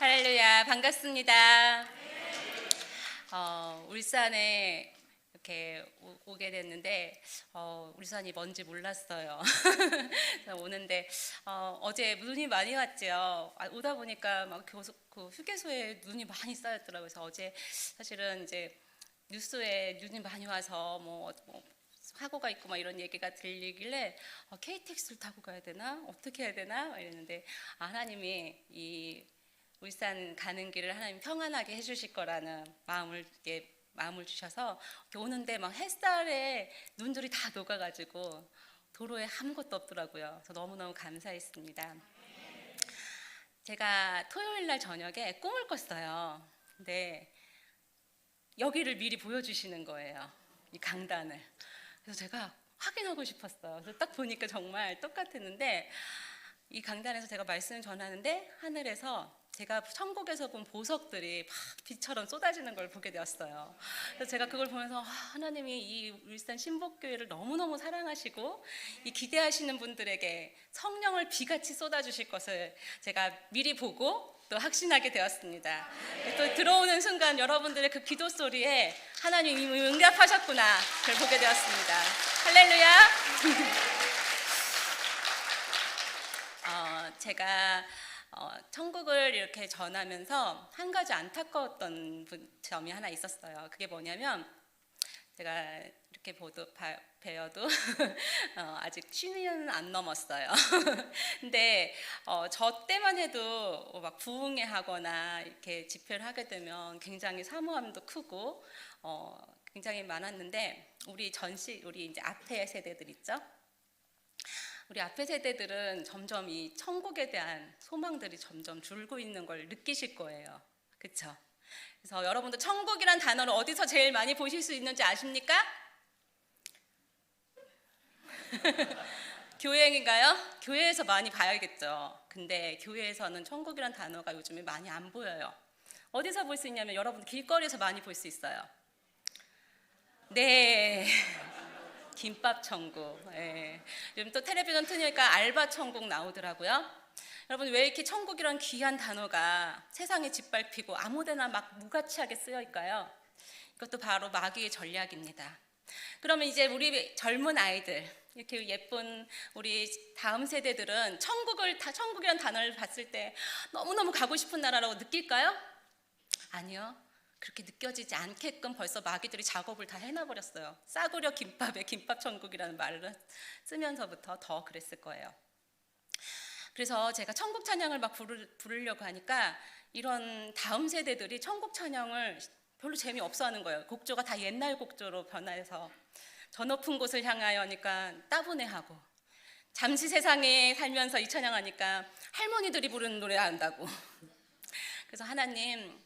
할렐루야, 반갑습니다. 울산에 이렇게 오게 됐는데 울산이 뭔지 몰랐어요. 그래서 오는데 어제 눈이 많이 왔죠. 오다 보니까 막 그 휴게소에 눈이 많이 쌓였더라고요. 그래서 어제 사실은 이제 뉴스에 눈이 많이 와서 뭐 사고가 있고 막 이런 얘기가 들리길래 KTX를 타고 가야 되나? 어떻게 해야 되나? 이랬는데 하나님이 이 울산 가는 길을 하나님 평안하게 해주실 거라는 마음을 주셔서 오는데 막 햇살에 눈들이 다 녹아가지고 도로에 아무것도 없더라고요. 그래서 너무너무 감사했습니다. 제가 토요일 날 저녁에 꿈을 꿨어요. 근데 여기를 미리 보여주시는 거예요. 이 강단을. 그래서 제가 확인하고 싶었어요. 그래서 딱 보니까 정말 똑같았는데 이 강단에서 제가 말씀을 전하는데 하늘에서 제가 천국에서 본 보석들이 막 빛처럼 쏟아지는 걸 보게 되었어요. 그래서 제가 그걸 보면서 하나님이 이 울산 신복교회를 너무너무 사랑하시고 이 기대하시는 분들에게 성령을 비같이 쏟아주실 것을 제가 미리 보고 또 확신하게 되었습니다. 또 들어오는 순간 여러분들의 그 기도 소리에 하나님이 응답하셨구나 그걸 보게 되었습니다. 할렐루야. 제가 천국을 이렇게 전하면서 한 가지 안타까웠던 점이 하나 있었어요. 그게 뭐냐면 제가 이렇게 배워도 아직 50년은 안 넘었어요. 근데 저 때만 해도 막 부흥회 하거나 이렇게 집회를 하게 되면 굉장히 사모함도 크고 굉장히 많았는데 우리 이제 앞에 세대들 있죠? 우리 앞에 세대들은 점점 이 천국에 대한 소망들이 점점 줄고 있는 걸 느끼실 거예요. 그렇죠? 그래서 여러분도 천국이란 단어를 어디서 제일 많이 보실 수 있는지 아십니까? 교회인가요? 교회에서 많이 봐야겠죠. 근데 교회에서는 천국이란 단어가 요즘에 많이 안 보여요. 어디서 볼 수 있냐면 여러분 길거리에서 많이 볼 수 있어요. 네. 김밥 천국. 예. 요즘 또 텔레비전 트니까 알바 천국 나오더라고요. 여러분 왜 이렇게 천국이란 귀한 단어가 세상에 짓밟히고 아무데나 막 무가치하게 쓰여있까요? 이것도 바로 마귀의 전략입니다. 그러면 이제 우리 젊은 아이들, 이렇게 예쁜 우리 다음 세대들은 천국이란 단어를 봤을 때 너무너무 가고 싶은 나라라고 느낄까요? 아니요. 그렇게 느껴지지 않게끔 벌써 마귀들이 작업을 다 해놔버렸어요. 싸구려 김밥에 김밥 천국이라는 말을 쓰면서부터 더 그랬을 거예요. 그래서 제가 천국 찬양을 막 부르려고 하니까 이런 다음 세대들이 천국 찬양을 별로 재미없어 하는 거예요. 곡조가 다 옛날 곡조로 변해서 저 높은 곳을 향하여니까 따분해하고 잠시 세상에 살면서 이 찬양하니까 할머니들이 부르는 노래 한다고. 그래서 하나님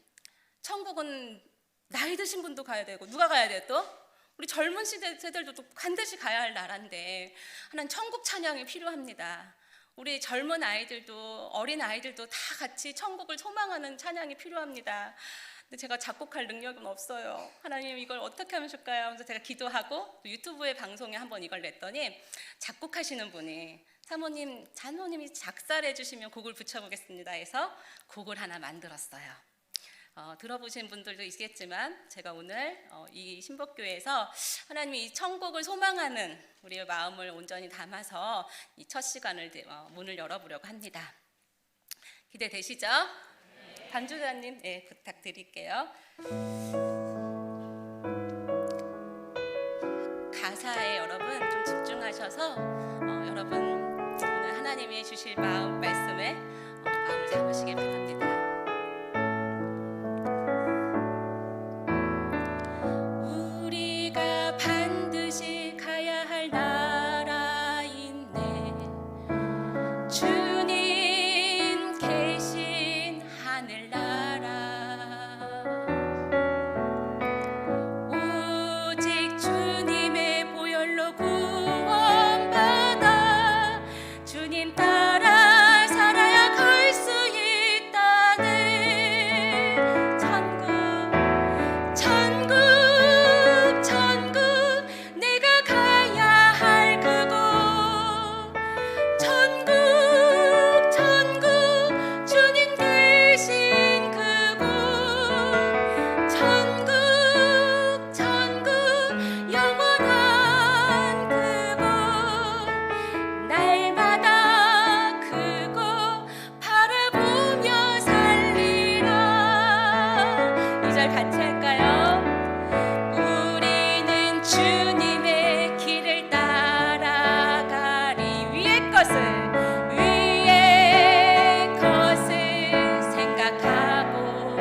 천국은 나이 드신 분도 가야 되고 누가 가야 돼요 또? 우리 젊은 세대들도 또 반드시 가야 할 나라인데 하나님 천국 찬양이 필요합니다. 우리 젊은 아이들도 어린 아이들도 다 같이 천국을 소망하는 찬양이 필요합니다. 근데 제가 작곡할 능력은 없어요. 하나님 이걸 어떻게 하면 좋을까요? 그래서 제가 기도하고 또 유튜브의 방송에 한번 이걸 냈더니 작곡하시는 분이 장로님이 작사를 해주시면 곡을 붙여보겠습니다 해서 곡을 하나 만들었어요. 들어보신 분들도 있겠지만 제가 오늘 이 신복교회에서 하나님이 이 천국을 소망하는 우리의 마음을 온전히 담아서 이 첫 시간을 문을 열어보려고 합니다. 기대되시죠? 네. 반주자님 부탁드릴게요. 가사에 여러분 좀 집중하셔서 여러분 오늘 하나님이 주실 말씀에 마음을 담으시길 바랍니다. 구원받 위의 것을 생각하고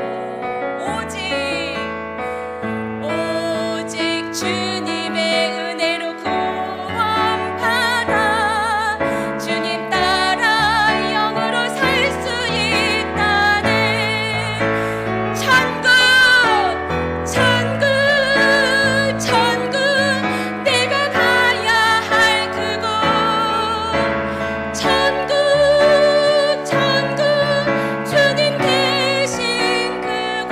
오직 주님의 은혜로 구원받아 주님 따라 영으로 살 수 있다네. 천국 내가 가야 할 그곳 천국 주님 계신 그곳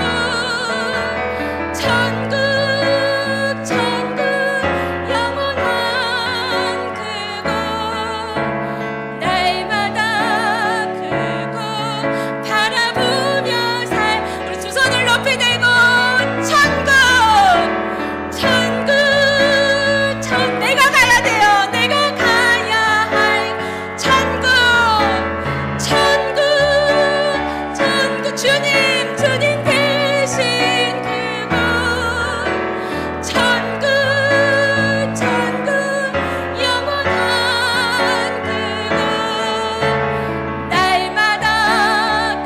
천국 영원한 그곳 날마다 그곳 바라보며 우리 두 손을 높이 들고 천국 내가 가야 돼요. 내가 가야 할 천국 주님 계신 그곳 천국 영원한 그곳 날마다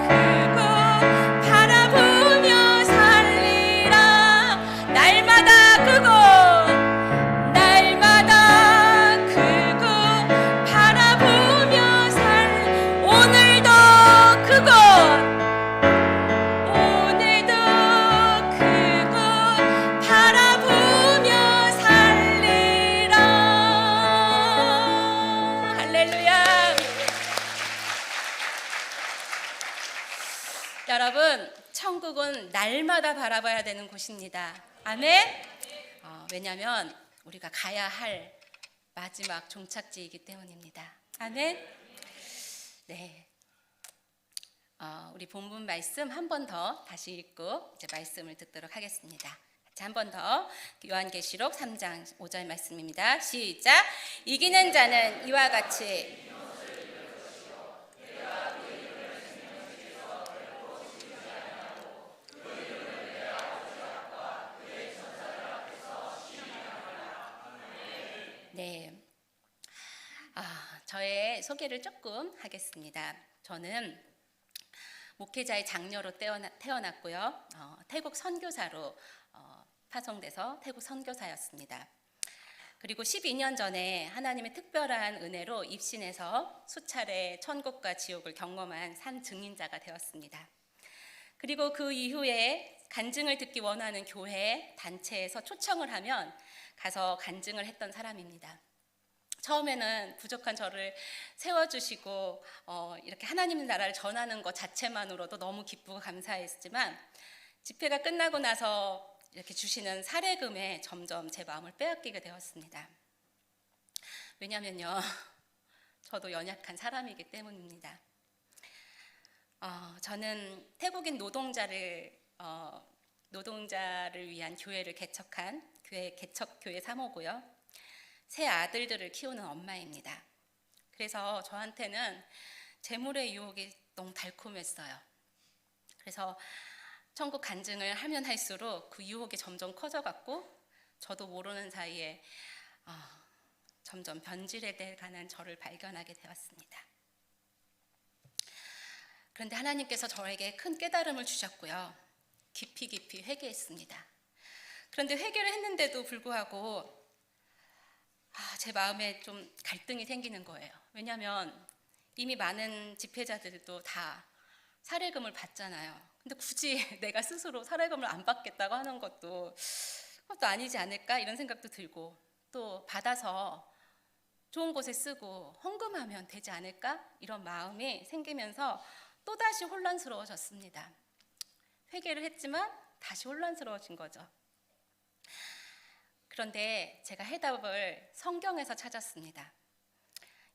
그곳 바라보며 살리라. 날마다 그곳 바라보며 오늘도 그곳 바라보며 살리라. 할렐루야. 여러분, 천국은 날마다 바라봐야 되는 곳입니다. 아멘. 왜냐하면 우리가 가야 할 마지막 종착지이기 때문입니다. 아멘. 네. 우리 본문 말씀 한 번 더 다시 읽고 이제 말씀을 듣도록 하겠습니다. 같이 한 번 더 요한계시록 3장 5절 말씀입니다. 시작. 이기는 자는 이와 같이 네. 저의 소개를 조금 하겠습니다. 저는 목회자의 장녀로 태어났고요. 태국 선교사로 파송돼서 태국 선교사였습니다. 그리고 12년 전에 하나님의 특별한 은혜로 입신해서 수차례 천국과 지옥을 경험한 산 증인자가 되었습니다. 그리고 그 이후에 간증을 듣기 원하는 교회, 단체에서 초청을 하면 가서 간증을 했던 사람입니다. 처음에는 부족한 저를 세워주시고 이렇게 하나님의 나라를 전하는 것 자체만으로도 너무 기쁘고 감사했지만 집회가 끝나고 나서 이렇게 주시는 사례금에 점점 제 마음을 빼앗기게 되었습니다. 왜냐면요, 저도 연약한 사람이기 때문입니다. 저는 태국인 노동자를 위한 교회를 개척한 개척교회 사모고요. 세 아들들을 키우는 엄마입니다. 그래서 저한테는 재물의 유혹이 너무 달콤했어요. 그래서 천국 간증을 하면 할수록 그 유혹이 점점 커져갔고 저도 모르는 사이에 점점 변질해 가는 저를 발견하게 되었습니다. 그런데 하나님께서 저에게 큰 깨달음을 주셨고요. 깊이 회개했습니다. 그런데 회개를 했는데도 불구하고 제 마음에 좀 갈등이 생기는 거예요. 왜냐하면 이미 많은 집회자들도 다 사례금을 받잖아요. 근데 굳이 내가 스스로 사례금을 안 받겠다고 하는 것도 아니지 않을까 이런 생각도 들고, 또 받아서 좋은 곳에 쓰고 헌금하면 되지 않을까 이런 마음이 생기면서 또다시 혼란스러워졌습니다. 회개를 했지만 다시 혼란스러워진 거죠. 그런데 제가 해답을 성경에서 찾았습니다.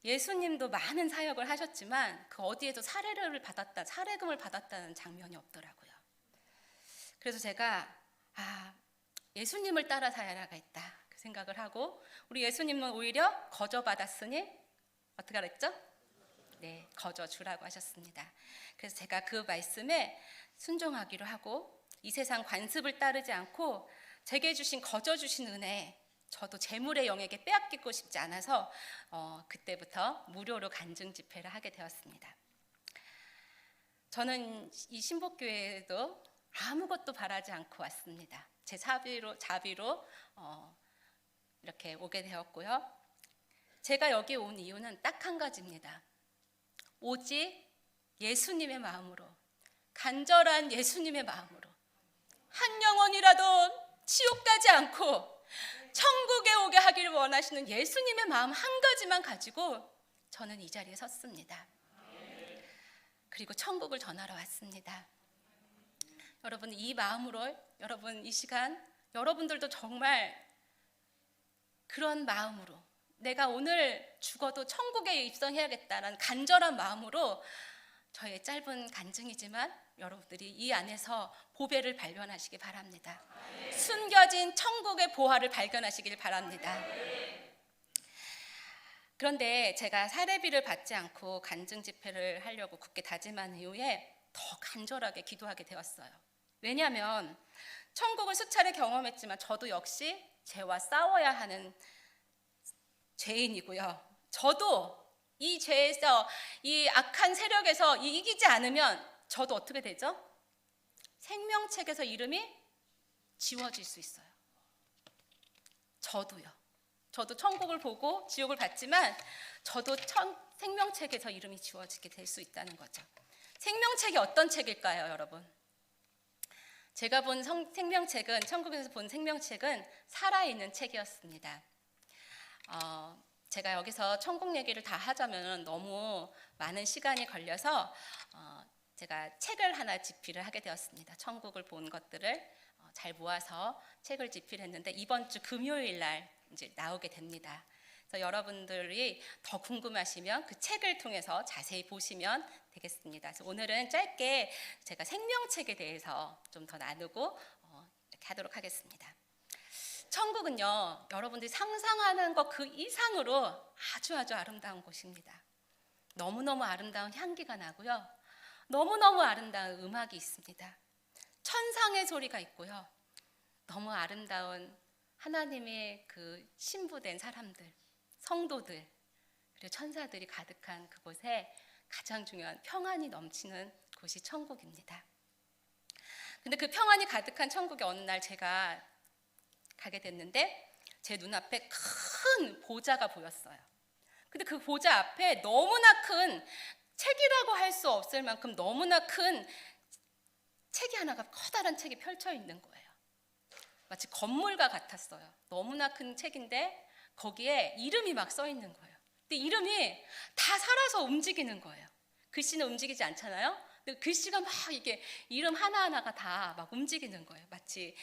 예수님도 많은 사역을 하셨지만 그 어디에도 사례금을 받았다는 장면이 없더라고요. 그래서 제가 예수님을 따라 살아야겠다 그 생각을 하고, 우리 예수님은 오히려 거저 받았으니 어떻게 하랬죠? 네, 거저 주라고 하셨습니다. 그래서 제가 그 말씀에 순종하기로 하고 이 세상 관습을 따르지 않고 제게 주신 거저 주신 은혜 저도 재물의 영에게 빼앗기고 싶지 않아서 그때부터 무료로 간증 집회를 하게 되었습니다. 저는 이 신복교회에도 아무것도 바라지 않고 왔습니다. 제 자비로 이렇게 오게 되었고요. 제가 여기 온 이유는 딱 한 가지입니다. 오직 예수님의 마음으로, 간절한 예수님의 마음으로 한 영혼이라도 지옥 가지 않고 천국에 오게 하기를 원하시는 예수님의 마음 한 가지만 가지고 저는 이 자리에 섰습니다. 그리고 천국을 전하러 왔습니다. 여러분, 이 마음으로 여러분 이 시간 여러분들도 정말 그런 마음으로 내가 오늘 죽어도 천국에 입성해야겠다는 간절한 마음으로 저의 짧은 간증이지만 여러분들이 이 안에서 보배를 발견하시기 바랍니다. 숨겨진 천국의 보화를 발견하시길 바랍니다. 그런데 제가 사례비를 받지 않고 간증 집회를 하려고 굳게 다짐한 이후에 더 간절하게 기도하게 되었어요. 왜냐하면 천국을 수차례 경험했지만 저도 역시 죄와 싸워야 하는 죄인이고요. 저도 이 죄에서, 이 악한 세력에서 이기지 않으면 저도 어떻게 되죠? 생명책에서 이름이 지워질 수 있어요. 저도 천국을 보고 지옥을 봤지만 저도 생명책에서 이름이 지워지게 될 수 있다는 거죠. 생명책이 어떤 책일까요, 여러분? 제가 본 생명책은, 천국에서 본 생명책은 살아있는 책이었습니다. 제가 여기서 천국 얘기를 다 하자면 너무 많은 시간이 걸려서 제가 책을 하나 집필을 하게 되었습니다. 천국을 본 것들을 잘 모아서 책을 집필했는데 이번 주 금요일 날 이제 나오게 됩니다. 그래서 여러분들이 더 궁금하시면 그 책을 통해서 자세히 보시면 되겠습니다. 그래서 오늘은 짧게 제가 생명책에 대해서 좀 더 나누고 이렇게 하도록 하겠습니다. 천국은요, 여러분들이 상상하는 것 그 이상으로 아주 아름다운 곳입니다. 너무너무 아름다운 향기가 나고요. 너무너무 아름다운 음악이 있습니다. 천상의 소리가 있고요. 너무 아름다운 하나님의 그 신부된 사람들, 성도들, 그리고 천사들이 가득한 그곳에 가장 중요한 평안이 넘치는 곳이 천국입니다. 근데 그 평안이 가득한 천국에 어느 날 제가 가게 됐는데 제 눈앞에 큰 보좌가 보였어요. 근데 그 보좌 앞에 너무나 큰, 책이라고 할 수 없을 만큼 너무나 큰 책이 하나가, 커다란 책이 펼쳐 있는 거예요. 마치 건물과 같았어요. 너무나 큰 책인데 거기에 이름이 막 써 있는 거예요. 근데 이름이 다 살아서 움직이는 거예요. 글씨는 움직이지 않잖아요. 근데 글씨가 막 이게 이름 하나하나가 다 막 움직이는 거예요. 마치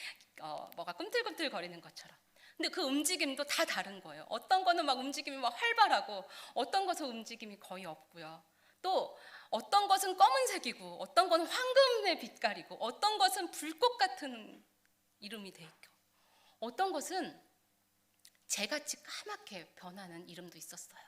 뭐가 꿈틀꿈틀 거리는 것처럼. 근데 그 움직임도 다 다른 거예요. 어떤 거는 막 움직임이 막 활발하고 어떤 것은 움직임이 거의 없고요. 또 어떤 것은 검은색이고 어떤 것은 황금의 빛깔이고 어떤 것은 불꽃 같은 이름이 돼 있고 어떤 것은 재같이 까맣게 변하는 이름도 있었어요.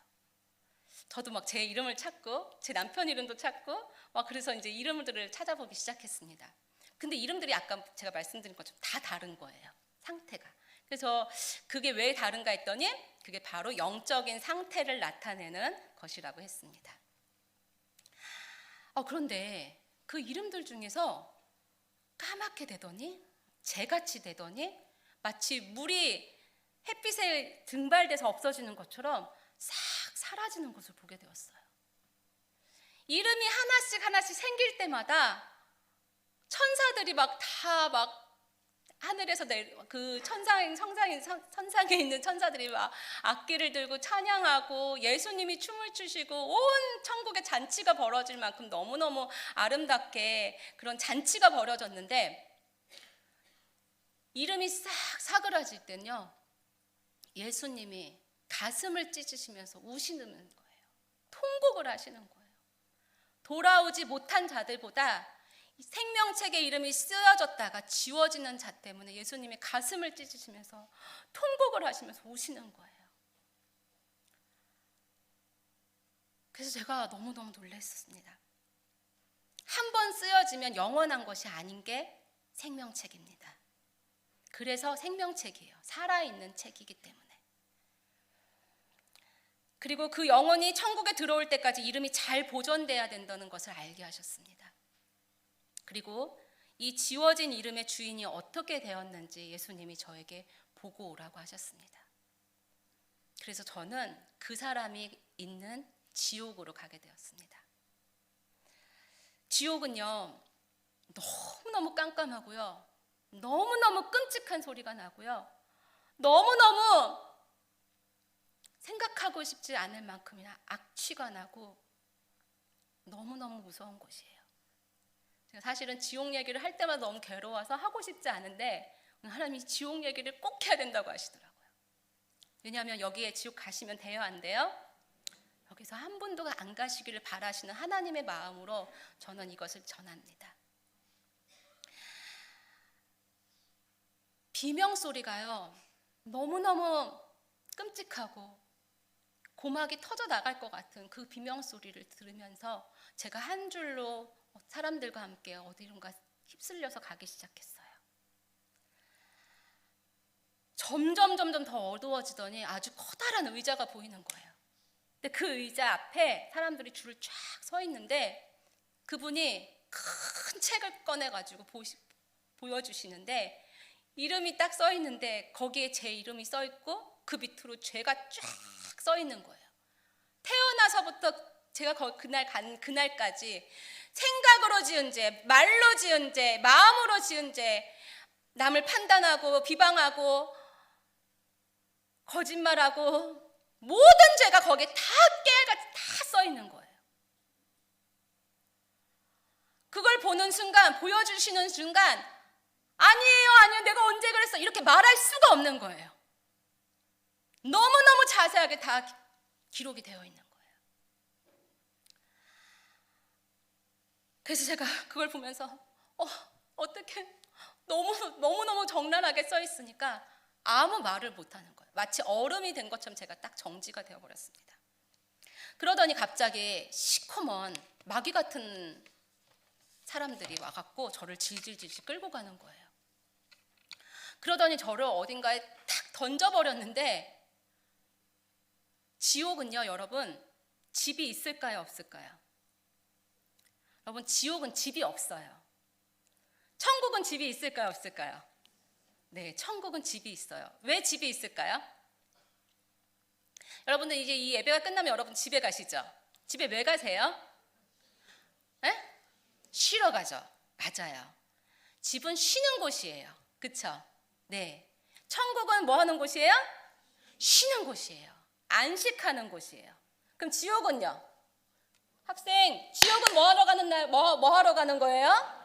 저도 막 제 이름을 찾고 제 남편 이름도 찾고 막 그래서 이제 이름들을 찾아보기 시작했습니다. 근데 이름들이 아까 제가 말씀드린 것처럼 다 다른 거예요. 상태가. 그래서 그게 왜 다른가 했더니 그게 바로 영적인 상태를 나타내는 것이라고 했습니다. 그런데 그 이름들 중에서 까맣게 되더니 재같이 되더니 마치 물이 햇빛에 등발돼서 없어지는 것처럼 싹 사라지는 것을 보게 되었어요. 이름이 하나씩 생길 때마다 천사들이 막 하늘에서 그 천상에 있는 천사들이 막 악기를 들고 찬양하고 예수님이 춤을 추시고 온 천국에 잔치가 벌어질 만큼 너무너무 아름답게 그런 잔치가 벌어졌는데 이름이 싹 사그라질 때는요, 예수님이 가슴을 찢으시면서 우시는 거예요. 통곡을 하시는 거예요. 돌아오지 못한 자들보다 생명책의 이름이 쓰여졌다가 지워지는 자 때문에 예수님이 가슴을 찢으시면서 통곡을 하시면서 우시는 거예요. 그래서 제가 너무너무 놀랐습니다. 한 번 쓰여지면 영원한 것이 아닌 게 생명책입니다. 그래서 생명책이에요. 살아있는 책이기 때문에. 그리고 그 영혼이 천국에 들어올 때까지 이름이 잘 보존돼야 된다는 것을 알게 하셨습니다. 그리고 이 지워진 이름의 주인이 어떻게 되었는지 예수님이 저에게 보고 오라고 하셨습니다. 그래서 저는 그 사람이 있는 지옥으로 가게 되었습니다. 지옥은요, 너무너무 깜깜하고요, 너무너무 끔찍한 소리가 나고요, 너무너무 생각하고 싶지 않을 만큼이나 악취가 나고 너무너무 무서운 곳이에요. 제가 사실은 지옥 얘기를 할 때마다 너무 괴로워서 하고 싶지 않은데 하나님이 지옥 얘기를 꼭 해야 된다고 하시더라고요. 왜냐하면 여기에 지옥 가시면 돼요, 안 돼요? 여기서 한 분도 안 가시기를 바라시는 하나님의 마음으로 저는 이것을 전합니다. 비명소리가요, 너무너무 끔찍하고 고막이 터져 나갈 것 같은 그 비명소리를 들으면서 제가 한 줄로 사람들과 함께 어디론가 휩쓸려서 가기 시작했어요. 점점 더 어두워지더니 아주 커다란 의자가 보이는 거예요. 근데 그 의자 앞에 사람들이 줄을 쫙 서 있는데 그분이 큰 책을 꺼내가지고 보여주시는데 이름이 딱 써 있는데 거기에 제 이름이 써 있고 그 밑으로 죄가 쫙 써 있는 거예요. 태어나서부터 제가 그날 간 그날까지 생각으로 지은 죄, 말로 지은 죄, 마음으로 지은 죄, 남을 판단하고 비방하고 거짓말하고 모든 죄가 거기에 다 깨알같이 다 써 있는 거예요. 그걸 보는 순간, 보여주시는 순간 아니에요, 내가 언제 그랬어 이렇게 말할 수가 없는 거예요. 너무너무 자세하게 다 기록이 되어 있는 거예요. 그래서 제가 그걸 보면서 어떻게 너무너무 적나라하게 써 있으니까 아무 말을 못하는 거예요. 마치 얼음이 된 것처럼 제가 딱 정지가 되어버렸습니다. 그러더니 갑자기 시커먼 마귀 같은 사람들이 와갖고 저를 질질질 끌고 가는 거예요. 그러더니 저를 어딘가에 탁 던져버렸는데 지옥은요, 여러분, 집이 있을까요, 없을까요? 여러분, 지옥은 집이 없어요. 천국은 집이 있을까요, 없을까요? 네, 천국은 집이 있어요. 왜 집이 있을까요? 여러분들 이제 이 예배가 끝나면 여러분 집에 가시죠? 집에 왜 가세요? 에? 쉬러 가죠. 맞아요. 집은 쉬는 곳이에요. 그쵸? 네. 천국은 뭐 하는 곳이에요? 쉬는 곳이에요. 안식하는 곳이에요. 그럼 지옥은요? 학생, 지옥은 뭐 하러 가는 날, 뭐 하러 가는 거예요?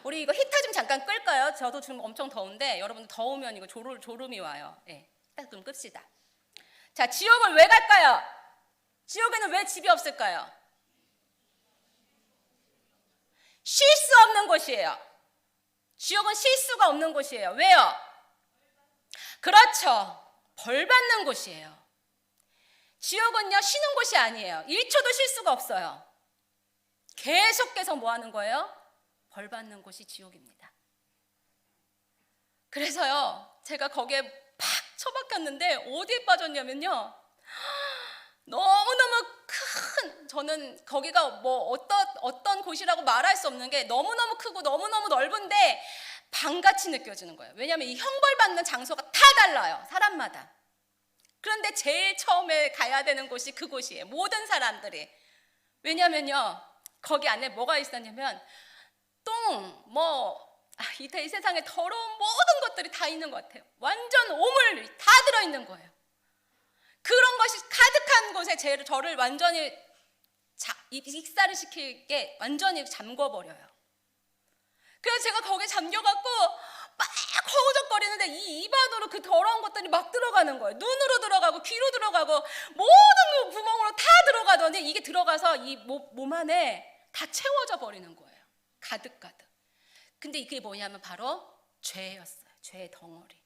우리 이거 히터 좀 잠깐 끌까요? 저도 지금 엄청 더운데 여러분 더우면 이거 졸음이 와요. 네, 딱 좀 끕시다. 자, 지옥을 왜 갈까요? 지옥에는 왜 집이 없을까요? 쉴 수 없는 곳이에요. 지옥은 쉴 수가 없는 곳이에요. 왜요? 그렇죠. 벌 받는 곳이에요. 지옥은요, 쉬는 곳이 아니에요. 1초도 쉴 수가 없어요. 계속해서 뭐 하는 거예요? 벌 받는 곳이 지옥입니다. 그래서요, 제가 거기에 팍 처박혔는데 어디에 빠졌냐면요, 너무너무 큰, 저는 거기가 뭐 어떤 곳이라고 말할 수 없는 게 너무너무 크고 너무너무 넓은데 방같이 느껴지는 거예요. 왜냐하면 이 형벌받는 장소가 다 달라요, 사람마다. 그런데 제일 처음에 가야 되는 곳이 그곳이에요. 모든 사람들이. 왜냐면요, 거기 안에 뭐가 있었냐면 이 세상에 더러운 모든 것들이 다 있는 것 같아요. 완전 오물 다 들어있는 거예요. 그런 것이 가득한 곳에 저를 완전히 익사를 시키게 완전히 잠궈버려요. 그래서 제가 거기에 잠겨갖고 막 허우적거리는데 이 입 안으로 그 더러운 것들이 막 들어가는 거예요. 눈으로 들어가고 귀로 들어가고 모든 구멍으로 다 들어가더니 이게 들어가서 이 몸 안에 다 채워져 버리는 거예요. 가득가득. 근데 이게 뭐냐면 바로 죄였어요. 죄의 덩어리.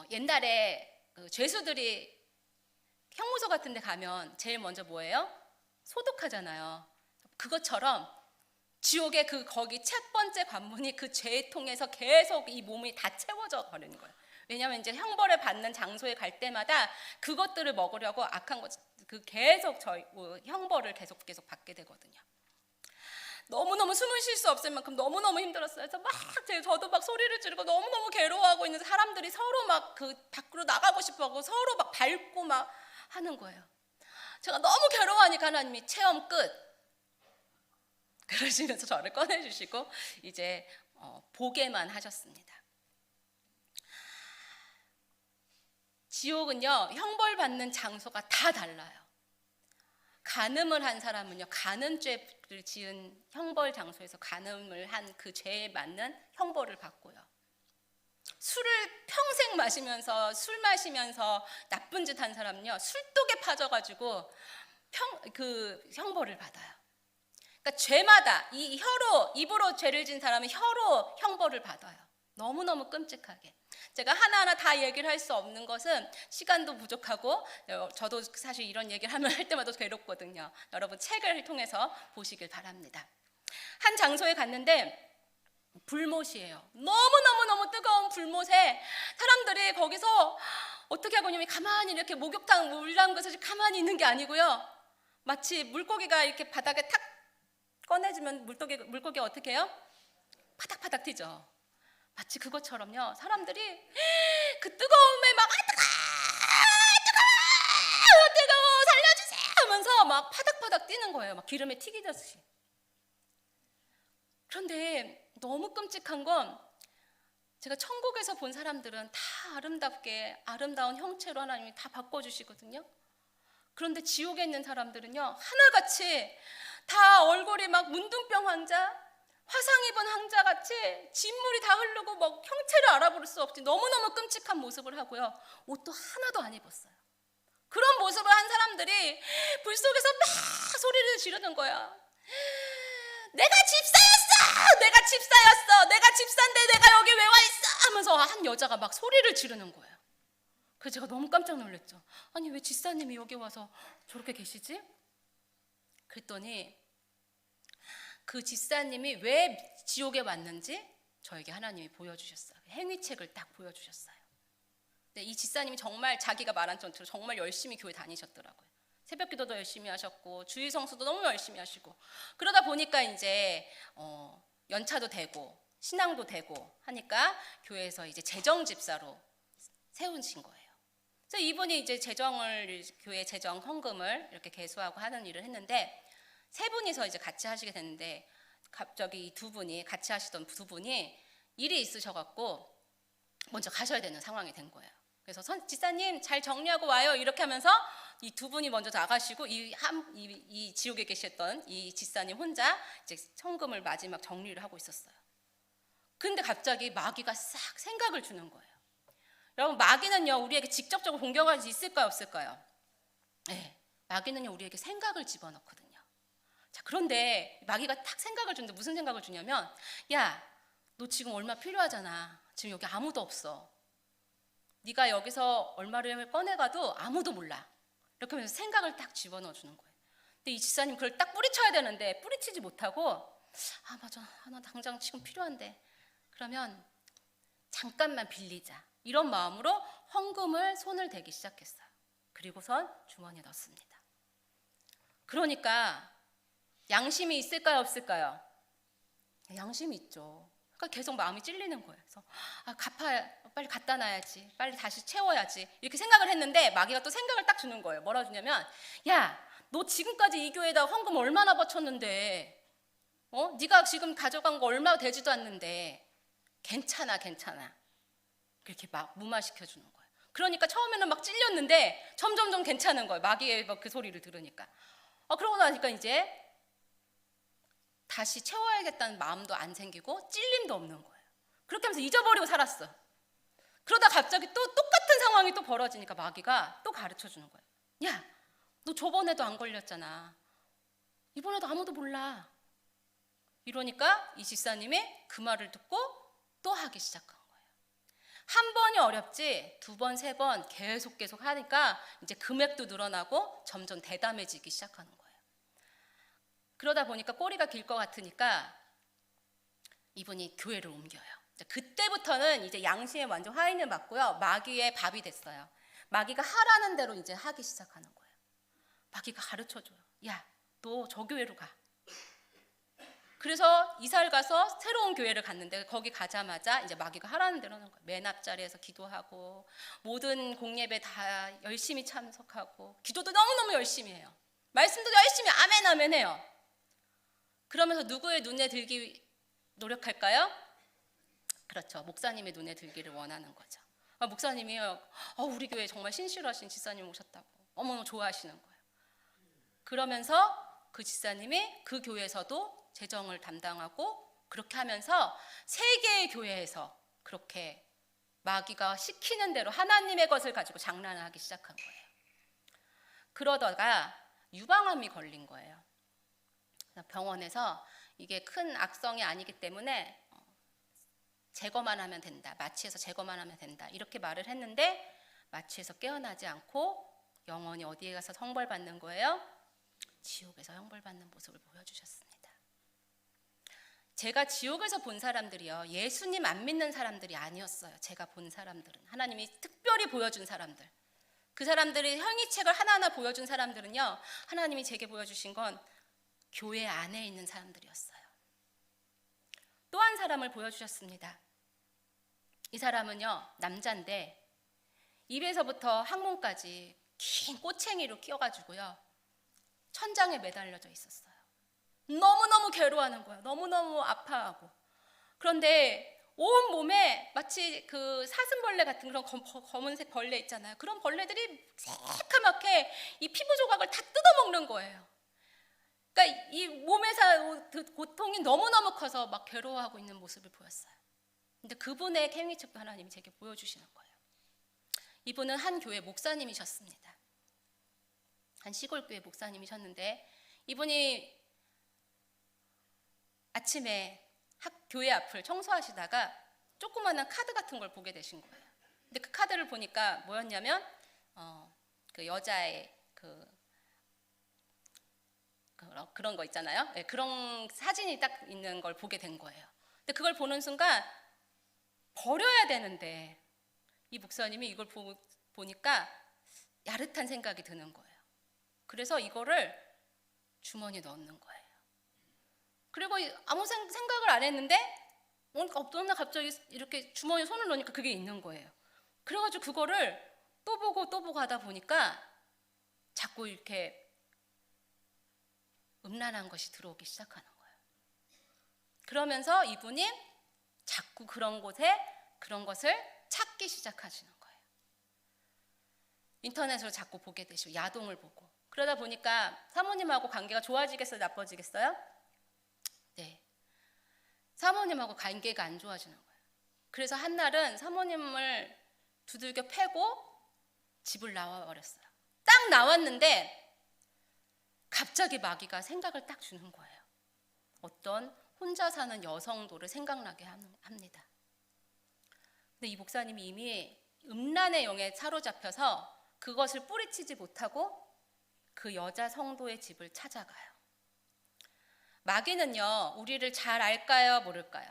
옛날에 그 죄수들이 형무소 같은 데 가면 제일 먼저 뭐예요? 소독하잖아요. 그것처럼 지옥의 거기 첫 번째 관문이 그 죄의 통해서 계속 이 몸이 다 채워져 버리는 거예요. 왜냐하면 이제 형벌을 받는 장소에 갈 때마다 그것들을 먹으려고 악한 것 계속 형벌을 계속 받게 되거든요. 너무너무 숨을 쉴 수 없을 만큼 너무너무 힘들었어요. 그래서 저도 막 소리를 지르고 너무너무 괴로워하고 있는 사람들이 서로 막 그 밖으로 나가고 싶어하고 서로 막 밟고 막 하는 거예요. 제가 너무 괴로워하니까 하나님이 체험 끝 그러시면서 저를 꺼내주시고 이제 보게만 하셨습니다. 지옥은요, 형벌 받는 장소가 다 달라요. 간음을 한 사람은요, 간음죄를 지은 형벌 장소에서 간음을 한 그 죄에 맞는 형벌을 받고요. 술을 평생 마시면서 술 마시면서 나쁜 짓 한 사람은요, 술독에 빠져가지고 그 형벌을 받아요. 그러니까 죄마다 이 혀로 입으로 죄를 진 사람은 혀로 형벌을 받아요. 너무너무 끔찍하게. 제가 하나하나 다 얘기를 할 수 없는 것은 시간도 부족하고 저도 사실 이런 얘기를 할 때마다 괴롭거든요. 여러분 책을 통해서 보시길 바랍니다. 한 장소에 갔는데 불못이에요. 너무너무 뜨거운 불못에 사람들이 거기서 어떻게 하고 있냐면 가만히 이렇게 목욕탕 물 담그서 가만히 있는 게 아니고요. 마치 물고기가 이렇게 바닥에 탁 꺼내주면 물고기가 어떻게 해요? 파닥파닥 튀죠. 마치 그것처럼요. 사람들이 그 뜨거움에 막 뜨거워 살려주세요 하면서 막 파닥파닥 뛰는 거예요. 막 기름에 튀기듯이. 그런데 너무 끔찍한 건 제가 천국에서 본 사람들은 다 아름답게 아름다운 형체로 하나님이 다 바꿔주시거든요. 그런데 지옥에 있는 사람들은요, 하나같이 다 얼굴이 막 문둥병 환자, 화상 입은 환자같이 진물이 다 흐르고 뭐 형체를 알아볼 수 없이 너무너무 끔찍한 모습을 하고요. 옷도 하나도 안 입었어요. 그런 모습을 한 사람들이 불 속에서 막 소리를 지르는 거야. 내가 집사였어! 내가 집사였어! 내가 집사인데 내가 여기 왜 와 있어! 하면서 한 여자가 막 소리를 지르는 거예요. 그래서 제가 너무 깜짝 놀랐죠. 아니 왜 집사님이 여기 와서 저렇게 계시지? 그랬더니 그 집사님이 왜 지옥에 왔는지 저에게 하나님이 보여주셨어요. 행위책을 딱 보여주셨어요. 근데 이 집사님이 정말 자기가 말한 전처럼 정말 열심히 교회 다니셨더라고요. 새벽기도도 열심히 하셨고 주일 성수도 너무 열심히 하시고 그러다 보니까 이제 연차도 되고 신앙도 되고 하니까 교회에서 이제 재정 집사로 세우신 거예요. 그래서 이분이 이제 교회 재정 헌금을 이렇게 계수하고 하는 일을 했는데 세 분이서 이제 같이 하시게 됐는데 갑자기 이 두 분이 같이 하시던 두 분이 일이 있으셔갖고 먼저 가셔야 되는 상황이 된 거예요. 그래서 집사님 잘 정리하고 와요 이렇게 하면서 이 두 분이 먼저 나가시고 이 지옥에 계셨던 이 집사님 혼자 이제 헌금을 마지막 정리를 하고 있었어요. 근데 갑자기 마귀가 싹 생각을 주는 거예요. 여러분 마귀는요 우리에게 직접적으로 공격할 수 있을까요 없을까요? 네, 마귀는요 우리에게 생각을 집어넣거든요. 자, 그런데 마귀가 딱 생각을 주는데 무슨 생각을 주냐면 야, 너 지금 얼마 필요하잖아. 지금 여기 아무도 없어. 네가 여기서 얼마를 꺼내가도 아무도 몰라. 이렇게 하면서 생각을 딱 집어넣어 주는 거예요. 근데 이 집사님 그걸 딱 뿌리쳐야 되는데 뿌리치지 못하고 아 맞아, 나 당장 지금 필요한데 그러면 잠깐만 빌리자. 이런 마음으로 헌금을 손을 대기 시작했어요. 그리고선 주머니에 넣습니다. 그러니까 양심이 있을까요 없을까요? 양심이 있죠. 그러니까 계속 마음이 찔리는 거예요. 그래서 빨리 갖다 놔야지, 빨리 다시 채워야지 이렇게 생각을 했는데 마귀가 또 생각을 딱 주는 거예요. 뭐라 주냐면 야, 너 지금까지 이 교회에다 헌금 얼마나 바쳤는데 네가 지금 가져간 거 얼마 되지도 않는데 괜찮아 이렇게 막 무마시켜 주는 거예요. 그러니까 처음에는 막 찔렸는데 점점점 괜찮은 거예요. 마귀의 그 소리를 들으니까. 그러고 나니까 이제 다시 채워야겠다는 마음도 안 생기고 찔림도 없는 거예요. 그렇게 하면서 잊어버리고 살았어. 그러다 갑자기 또 똑같은 상황이 또 벌어지니까 마귀가 또 가르쳐 주는 거예요. 야, 너 저번에도 안 걸렸잖아. 이번에도 아무도 몰라. 이러니까 이 집사님이 그 말을 듣고 또 하기 시작한 거예요. 한 번이 어렵지 두 번, 세 번 계속 하니까 이제 금액도 늘어나고 점점 대담해지기 시작하는 거예요. 그러다 보니까 꼬리가 길 것 같으니까 이분이 교회를 옮겨요. 그때부터는 이제 양심에 완전 화인을 맞고요. 마귀의 밥이 됐어요. 마귀가 하라는 대로 이제 하기 시작하는 거예요. 마귀가 가르쳐줘요. 야, 너 저 교회로 가. 그래서 이사를 가서 새로운 교회를 갔는데 거기 가자마자 이제 마귀가 하라는 대로 하는 거예요. 맨 앞자리에서 기도하고 모든 공예배 다 열심히 참석하고 기도도 너무너무 열심히 해요. 말씀도 열심히 아멘 아멘 해요. 그러면서 누구의 눈에 들기 노력할까요? 그렇죠. 목사님의 눈에 들기를 원하는 거죠. 목사님이 우리 교회 정말 신실하신 지사님 오셨다고 어머머 좋아하시는 거예요. 그러면서 그 지사님이 그 교회에서도 재정을 담당하고 그렇게 하면서 세 개의 교회에서 그렇게 마귀가 시키는 대로 하나님의 것을 가지고 장난을 하기 시작한 거예요. 그러다가 유방암이 걸린 거예요. 병원에서 이게 큰 악성이 아니기 때문에 제거만 하면 된다. 마취해서 제거만 하면 된다. 이렇게 말을 했는데 마취해서 깨어나지 않고 영원히 어디에 가서 형벌받는 거예요? 지옥에서 형벌받는 모습을 보여주셨습니다. 제가 지옥에서 본 사람들이요. 예수님 안 믿는 사람들이 아니었어요. 제가 본 사람들은. 하나님이 특별히 보여준 사람들. 그 사람들이 형이책을 하나하나 보여준 사람들은요. 하나님이 제게 보여주신 건 교회 안에 있는 사람들이었어요. 또 한 사람을 보여주셨습니다. 이 사람은요. 남자인데 입에서부터 항문까지 긴 꼬챙이로 끼어가지고요. 천장에 매달려져 있었어요. 너무너무 괴로워하는 거예요. 너무너무 아파하고. 그런데 온 몸에 마치 그 사슴벌레 같은 그런 검은색 벌레 있잖아요. 그런 벌레들이 새카맣게 이 피부 조각을 다 뜯어먹는 거예요. 그러니까 이 몸에서 그 고통이 너무너무 커서 막 괴로워하고 있는 모습을 보였어요. 근데 그분의 행위책도 하나님이 제게 보여주시는 거예요. 이분은 한 교회 목사님이셨습니다. 한 시골교회 목사님이셨는데 이분이 아침에 교회 앞을 청소하시다가 조그마한 카드 같은 걸 보게 되신 거예요. 근데 그 카드를 보니까 뭐였냐면 그 여자의 그런 거 있잖아요. 네, 그런 사진이 딱 있는 걸 보게 된 거예요. 근데 그걸 보는 순간 버려야 되는데 이 목사님이 이걸 보니까 야릇한 생각이 드는 거예요. 그래서 이거를 주머니에 넣는 거예요. 그리고 아무 생각을 안 했는데 어떤 날 갑자기 이렇게 주머니에 손을 넣으니까 그게 있는 거예요. 그래가지고 그거를 또 보고 하다 보니까 자꾸 이렇게 음란한 것이 들어오기 시작하는 거예요. 그러면서 이분이 자꾸 그런 곳에 그런 것을 찾기 시작하시는 거예요. 인터넷으로 자꾸 보게 되시고 야동을 보고 그러다 보니까 사모님하고 관계가 좋아지겠어요? 나빠지겠어요? 네. 사모님하고 관계가 안 좋아지는 거예요. 그래서 한날은 사모님을 두들겨 패고 집을 나와버렸어요. 딱 나왔는데 갑자기 마귀가 생각을 딱 주는 거예요. 어떤 혼자 사는 여성도를 생각나게 합니다. 근데 이 목사님이 이미 음란의 영에 사로잡혀서 그것을 뿌리치지 못하고 그 여자 성도의 집을 찾아가요. 마귀는요, 우리를 잘 알까요? 모를까요?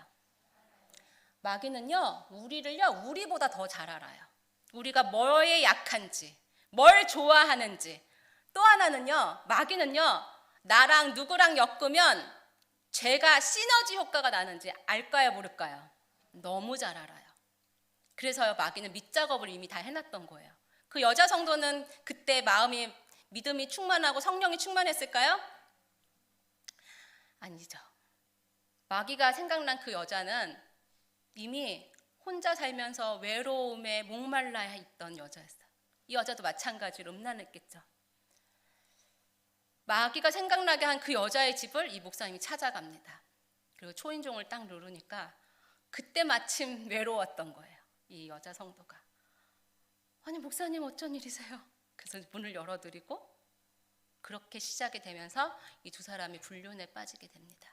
마귀는요, 우리보다 더 잘 알아요. 우리가 뭐에 약한지, 뭘 좋아하는지. 또 하나는요, 마귀는요, 나랑 누구랑 엮으면 죄가 시너지 효과가 나는지 알까요? 모를까요? 너무 잘 알아요. 그래서요, 마귀는 밑작업을 이미 다 해놨던 거예요. 그 여자 성도는 그때 마음이 믿음이 충만하고 성령이 충만했을까요? 아니죠. 마귀가 생각난 그 여자는 이미 혼자 살면서 외로움에 목말라 있던 여자였어요. 이 여자도 마찬가지로 음란했겠죠. 마귀가 생각나게 한 그 여자의 집을 이 목사님이 찾아갑니다. 그리고 초인종을 딱 누르니까 그때 마침 외로웠던 거예요. 이 여자 성도가. 아니 목사님 어쩐 일이세요? 그래서 문을 열어드리고 그렇게 시작이 되면서 이 두 사람이 불륜에 빠지게 됩니다.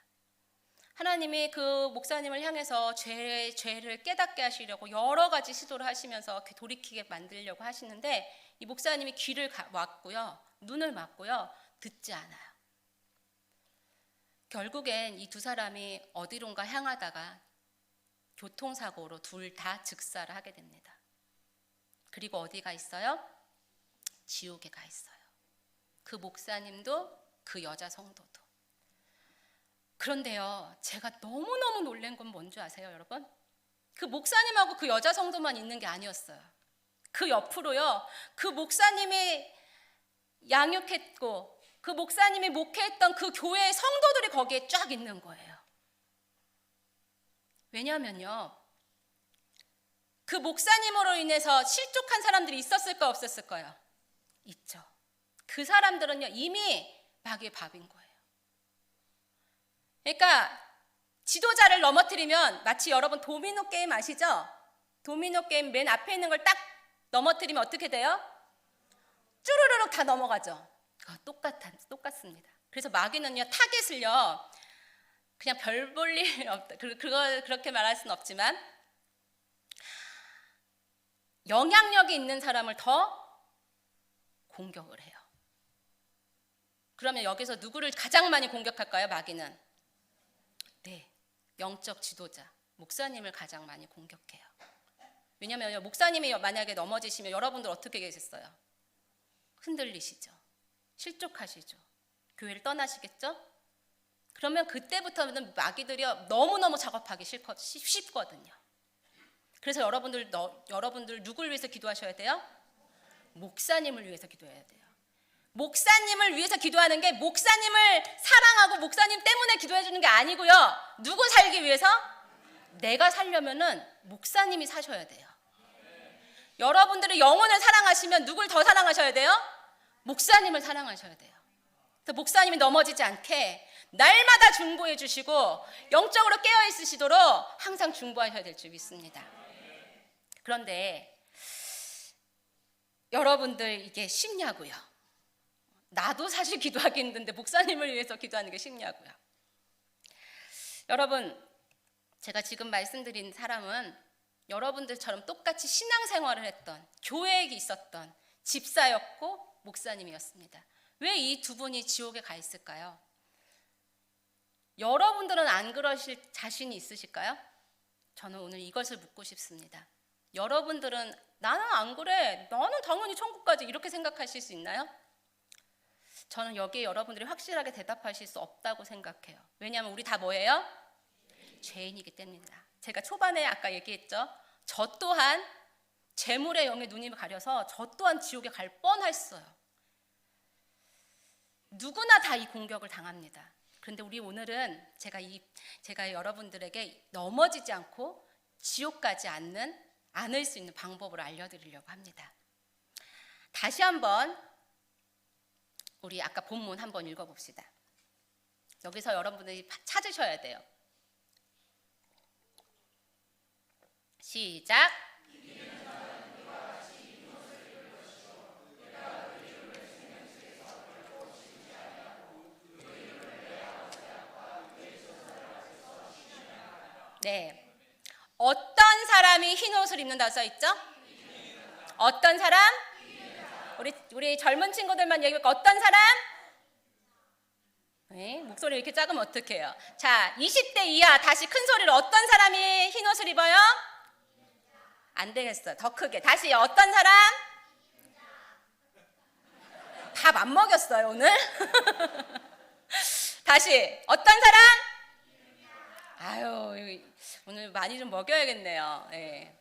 하나님이 그 목사님을 향해서 죄를 깨닫게 하시려고 여러 가지 시도를 하시면서 돌이키게 만들려고 하시는데 이 목사님이 귀를 막고요. 눈을 막고요. 듣지 않아요. 결국엔 이 두 사람이 어디론가 향하다가 교통사고로 둘 다 즉사를 하게 됩니다. 그리고 어디가 있어요? 지옥에 가 있어요. 그 목사님도 그 여자 성도도. 그런데요, 제가 너무너무 놀란 건 뭔지 아세요, 여러분? 그 목사님하고 그 여자 성도만 있는 게 아니었어요. 그 옆으로요, 그 목사님이 양육했고 그 목사님이 목회했던 그 교회의 성도들이 거기에 쫙 있는 거예요. 왜냐하면요, 그 목사님으로 인해서 실족한 사람들이 있었을까요, 없었을까요? 있죠. 그 사람들은요, 이미 마귀의 밥인 거예요. 그러니까 지도자를 넘어뜨리면 마치 여러분 도미노 게임 아시죠? 도미노 게임 맨 앞에 있는 걸 딱 넘어뜨리면 어떻게 돼요? 쭈르르륵 다 넘어가죠. 똑같습니다. 그래서 마귀는요, 타겟을요, 그냥 별 볼 일 없다. 그렇게 말할 수는 없지만 영향력이 있는 사람을 더 공격을 해요. 그러면 여기서 누구를 가장 많이 공격할까요, 마귀는? 네, 영적 지도자, 목사님을 가장 많이 공격해요. 왜냐하면 목사님이 만약에 넘어지시면 여러분들 어떻게 계셨어요? 흔들리시죠. 실족하시죠. 교회를 떠나시겠죠? 그러면 그때부터는 마귀들이 너무너무 작업하기 쉽거든요. 그래서 여러분들 누굴 위해서 기도하셔야 돼요? 목사님을 위해서 기도해야 돼요. 목사님을 위해서 기도하는 게 목사님을 사랑하고 목사님 때문에 기도해 주는 게 아니고요. 누구 살기 위해서? 내가 살려면은 목사님이 사셔야 돼요. 여러분들이 영혼을 사랑하시면 누굴 더 사랑하셔야 돼요? 목사님을 사랑하셔야 돼요. 그래서 목사님이 넘어지지 않게 날마다 중보해 주시고 영적으로 깨어 있으시도록 항상 중보하셔야 될 줄 믿습니다. 그런데 여러분들 이게 쉽냐고요? 나도 사실 기도하기 힘든데 목사님을 위해서 기도하는 게 쉽냐고요? 여러분, 제가 지금 말씀드린 사람은 여러분들처럼 똑같이 신앙생활을 했던, 교회에 있었던 집사였고 목사님이었습니다. 왜 이 두 분이 지옥에 가 있을까요? 여러분들은 안 그러실 자신이 있으실까요? 저는 오늘 이것을 묻고 싶습니다. 여러분들은 나는 안 그래, 나는 당연히 천국 가지, 이렇게 생각하실 수 있나요? 저는 여기에 여러분들이 확실하게 대답하실 수 없다고 생각해요. 왜냐하면 우리 다 뭐예요? 죄인이기 때문입니다. 제가 초반에 아까 얘기했죠. 저 또한 재물의 영에 눈이 가려서 저 또한 지옥에 갈 뻔했어요. 누구나 다 이 공격을 당합니다. 그런데 우리 오늘은 제가 여러분들에게 넘어지지 않고 지옥 가지 않을 수 있는 방법을 알려드리려고 합니다. 다시 한번 우리 아까 본문 한번 읽어봅시다. 여기서 여러분들이 찾으셔야 돼요. 시작. 네. 어떤 사람이 흰 옷을 입는다고 써 있죠? 어떤 사람? 우리 젊은 친구들만 얘기할까? 어떤 사람? 네, 목소리 이렇게 작으면 어떡해요? 자, 20대 이하 다시 큰 소리로 어떤 사람이 흰 옷을 입어요? 안 되겠어. 더 크게. 다시 어떤 사람? 밥 안 먹였어요, 오늘? 다시 어떤 사람? 아유, 오늘 많이 좀 먹여야겠네요. 네.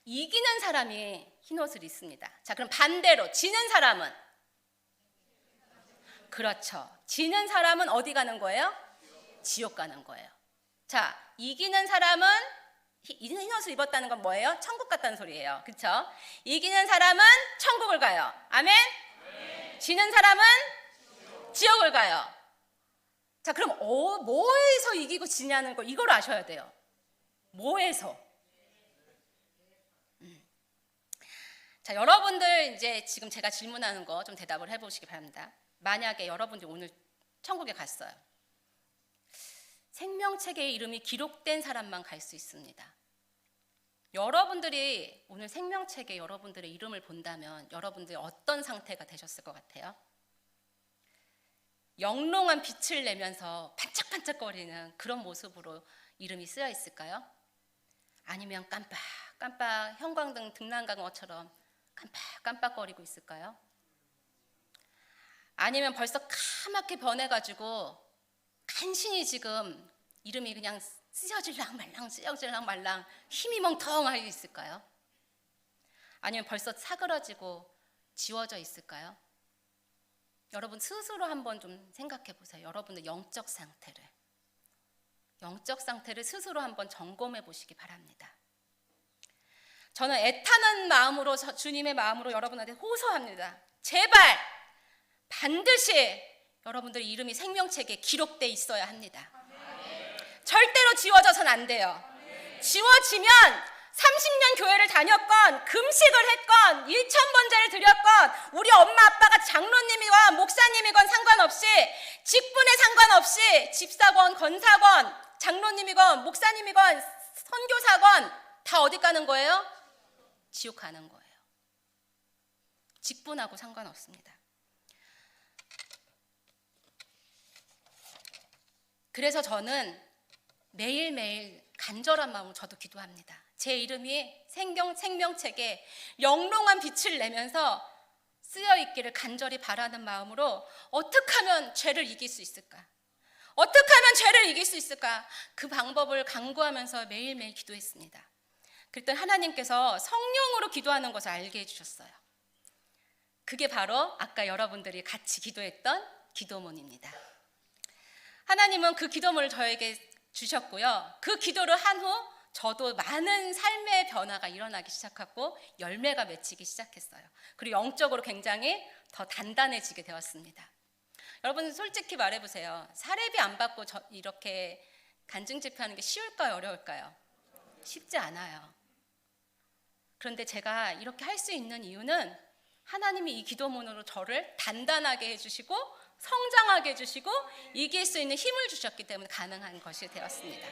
이기는 사람이 흰 옷을 입습니다. 자, 그럼 반대로 지는 사람은? 그렇죠. 지는 사람은 어디 가는 거예요? 지옥 가는 거예요. 자, 이기는 사람은 흰 옷을 입었다는 건 뭐예요? 천국 갔다는 소리예요. 그렇죠? 이기는 사람은 천국을 가요. 아멘? 네. 지는 사람은 지옥을 가요. 자, 그럼 뭐에서 이기고 지냐는 거 이걸 아셔야 돼요. 뭐에서? 자, 여러분들 이제 지금 제가 질문하는 거 좀 대답을 해보시기 바랍니다. 만약에 여러분들이 오늘 천국에 갔어요. 생명책에 이름이 기록된 사람만 갈 수 있습니다. 여러분들이 오늘 생명책에 여러분들의 이름을 본다면 여러분들이 어떤 상태가 되셨을 것 같아요? 영롱한 빛을 내면서 반짝반짝거리는 그런 모습으로 이름이 쓰여 있을까요? 아니면 깜빡깜빡 형광등 등란강어처럼 깜빡깜빡거리고 있을까요? 아니면 벌써 까맣게 변해가지고 간신히 지금 이름이 그냥 쓰여질랑 말랑 힘이 멍텅하게 있을까요? 아니면 벌써 사그러지고 지워져 있을까요? 여러분 스스로 한번 좀 생각해 보세요. 여러분의 영적 상태를 스스로 한번 점검해 보시기 바랍니다. 저는 애타는 마음으로 주님의 마음으로 여러분한테 호소합니다. 제발 반드시 여러분들의 이름이 생명책에 기록돼 있어야 합니다. 절대로 지워져서는 안 돼요. 지워지면 30년 교회를 다녔건 금식을 했건 1,000번제를 드렸건 우리 엄마 아빠가 장로님이건 목사님이건 상관없이 직분에 상관없이 집사건 건사건 장로님이건 목사님이건 선교사건 다 어디 가는 거예요? 지옥 가는 거예요. 직분하고 상관없습니다. 그래서 저는 매일매일 간절한 마음으로 저도 기도합니다. 제 이름이 생명책에 영롱한 빛을 내면서 쓰여 있기를 간절히 바라는 마음으로 어떻게 하면 죄를 이길 수 있을까? 어떻게 하면 죄를 이길 수 있을까? 그 방법을 강구하면서 매일매일 기도했습니다. 그랬더니 하나님께서 성령으로 기도하는 것을 알게 해주셨어요. 그게 바로 아까 여러분들이 같이 기도했던 기도문입니다. 하나님은 그 기도문을 저에게 주셨고요. 그 기도를 한 후 저도 많은 삶의 변화가 일어나기 시작하고 열매가 맺히기 시작했어요. 그리고 영적으로 굉장히 더 단단해지게 되었습니다. 여러분 솔직히 말해보세요. 사례비 안 받고 이렇게 간증 집회하는 게 쉬울까요? 어려울까요? 쉽지 않아요. 그런데 제가 이렇게 할 수 있는 이유는 하나님이 이 기도문으로 저를 단단하게 해주시고 성장하게 해주시고 이길 수 있는 힘을 주셨기 때문에 가능한 것이 되었습니다.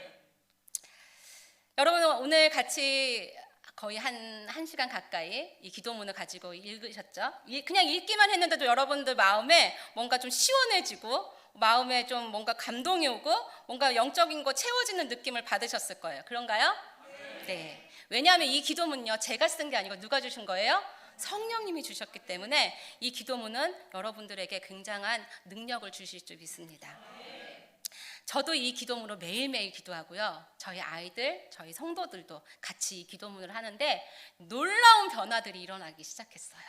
여러분 오늘 같이 거의 한 시간 가까이 이 기도문을 가지고 읽으셨죠? 그냥 읽기만 했는데도 여러분들 마음에 뭔가 좀 시원해지고 마음에 좀 뭔가 감동이 오고 뭔가 영적인 거 채워지는 느낌을 받으셨을 거예요. 그런가요? 네. 왜냐하면 이 기도문요 제가 쓴 게 아니고 누가 주신 거예요? 성령님이 주셨기 때문에 이 기도문은 여러분들에게 굉장한 능력을 주실 줄 믿습니다. 저도 이 기도문으로 매일매일 기도하고요. 저희 아이들, 저희 성도들도 같이 이 기도문을 하는데 놀라운 변화들이 일어나기 시작했어요.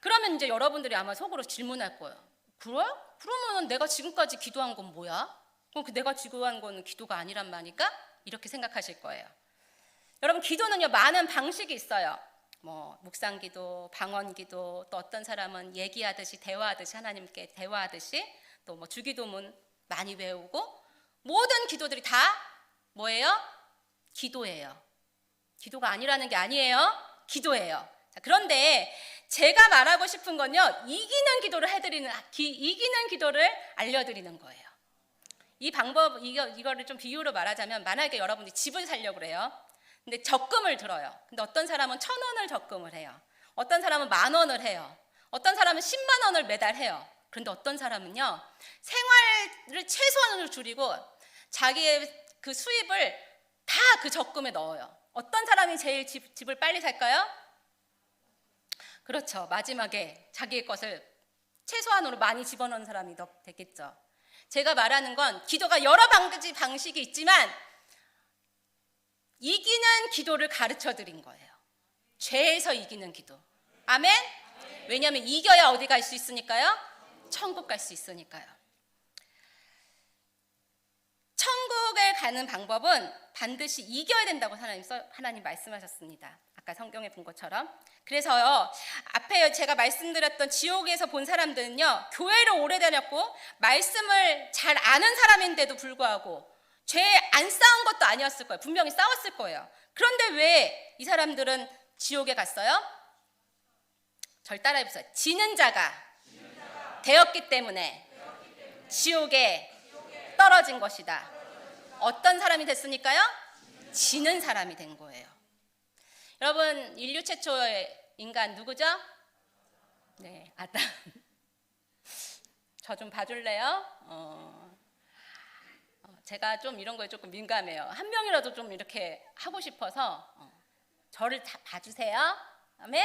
그러면 이제 여러분들이 아마 속으로 질문할 거예요. 그래? 그러면 내가 지금까지 기도한 건 뭐야? 그럼 내가 기도한 건 기도가 아니란 말이니까? 이렇게 생각하실 거예요. 여러분 기도는요 많은 방식이 있어요. 뭐 묵상기도, 방언기도, 또 어떤 사람은 얘기하듯이 대화하듯이 하나님께 대화하듯이 또 뭐 주기도문 많이 외우고 모든 기도들이 다 뭐예요? 기도예요. 기도가 아니라는 게 아니에요. 기도예요. 자, 그런데 제가 말하고 싶은 건요 이기는 기도를 이기는 기도를 알려드리는 거예요. 이 방법 이거를 좀 비유로 말하자면 만약에 여러분이 집을 살려고 그래요. 근데 적금을 들어요. 근데 어떤 사람은 1,000원을 적금을 해요. 어떤 사람은 10,000원을 해요. 어떤 사람은 10만 원을 매달 해요. 그런데 어떤 사람은요 생활을 최소한으로 줄이고 자기의 그 수입을 다 그 적금에 넣어요. 어떤 사람이 제일 집을 빨리 살까요? 그렇죠. 마지막에 자기의 것을 최소한으로 많이 집어넣는 사람이 더 되겠죠. 제가 말하는 건 기도가 여러 방식이 있지만 이기는 기도를 가르쳐 드린 거예요. 죄에서 이기는 기도. 아멘? 왜냐하면 이겨야 어디 갈 수 있으니까요? 천국 갈 수 있으니까요. 천국에 가는 방법은 반드시 이겨야 된다고 하나님 말씀하셨습니다. 아까 성경에 본 것처럼. 그래서요 앞에 제가 말씀드렸던 지옥에서 본 사람들은요 교회를 오래 다녔고 말씀을 잘 아는 사람인데도 불구하고 죄에 안 싸운 것도 아니었을 거예요. 분명히 싸웠을 거예요. 그런데 왜 이 사람들은 지옥에 갔어요? 절 따라해보세요. 지는 자가 되었기 때문에 지옥에 떨어진 것이다. 어떤 사람이 됐으니까요? 지는 사람이 된 거예요. 여러분 인류 최초의 인간 누구죠? 네, 아담. 저 좀 봐줄래요? 제가 좀 이런 거에 조금 민감해요. 한 명이라도 좀 이렇게 하고 싶어서 저를 다 봐주세요. 아멘.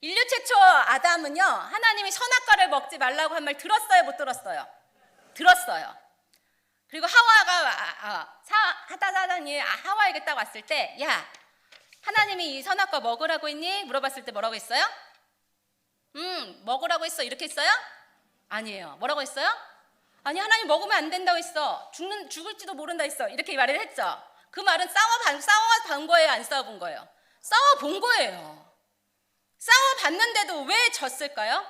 인류 최초 아담은요, 하나님이 선악과를 먹지 말라고 한 말 들었어요, 못 들었어요? 들었어요. 그리고 하와가 사단이 하와에게 딱 왔을 때, 야, 하나님이 이 선악과 먹으라고 했니? 물어봤을 때 뭐라고 했어요? 먹으라고 했어. 이렇게 했어요? 아니에요. 뭐라고 했어요? 아니, 하나님 먹으면 안 된다고 했어. 죽을지도 모른다 했어. 이렇게 말을 했죠. 그 말은 싸워본 거예요? 안 싸워본 거예요? 싸워본 거예요. 싸워봤는데도 왜 졌을까요?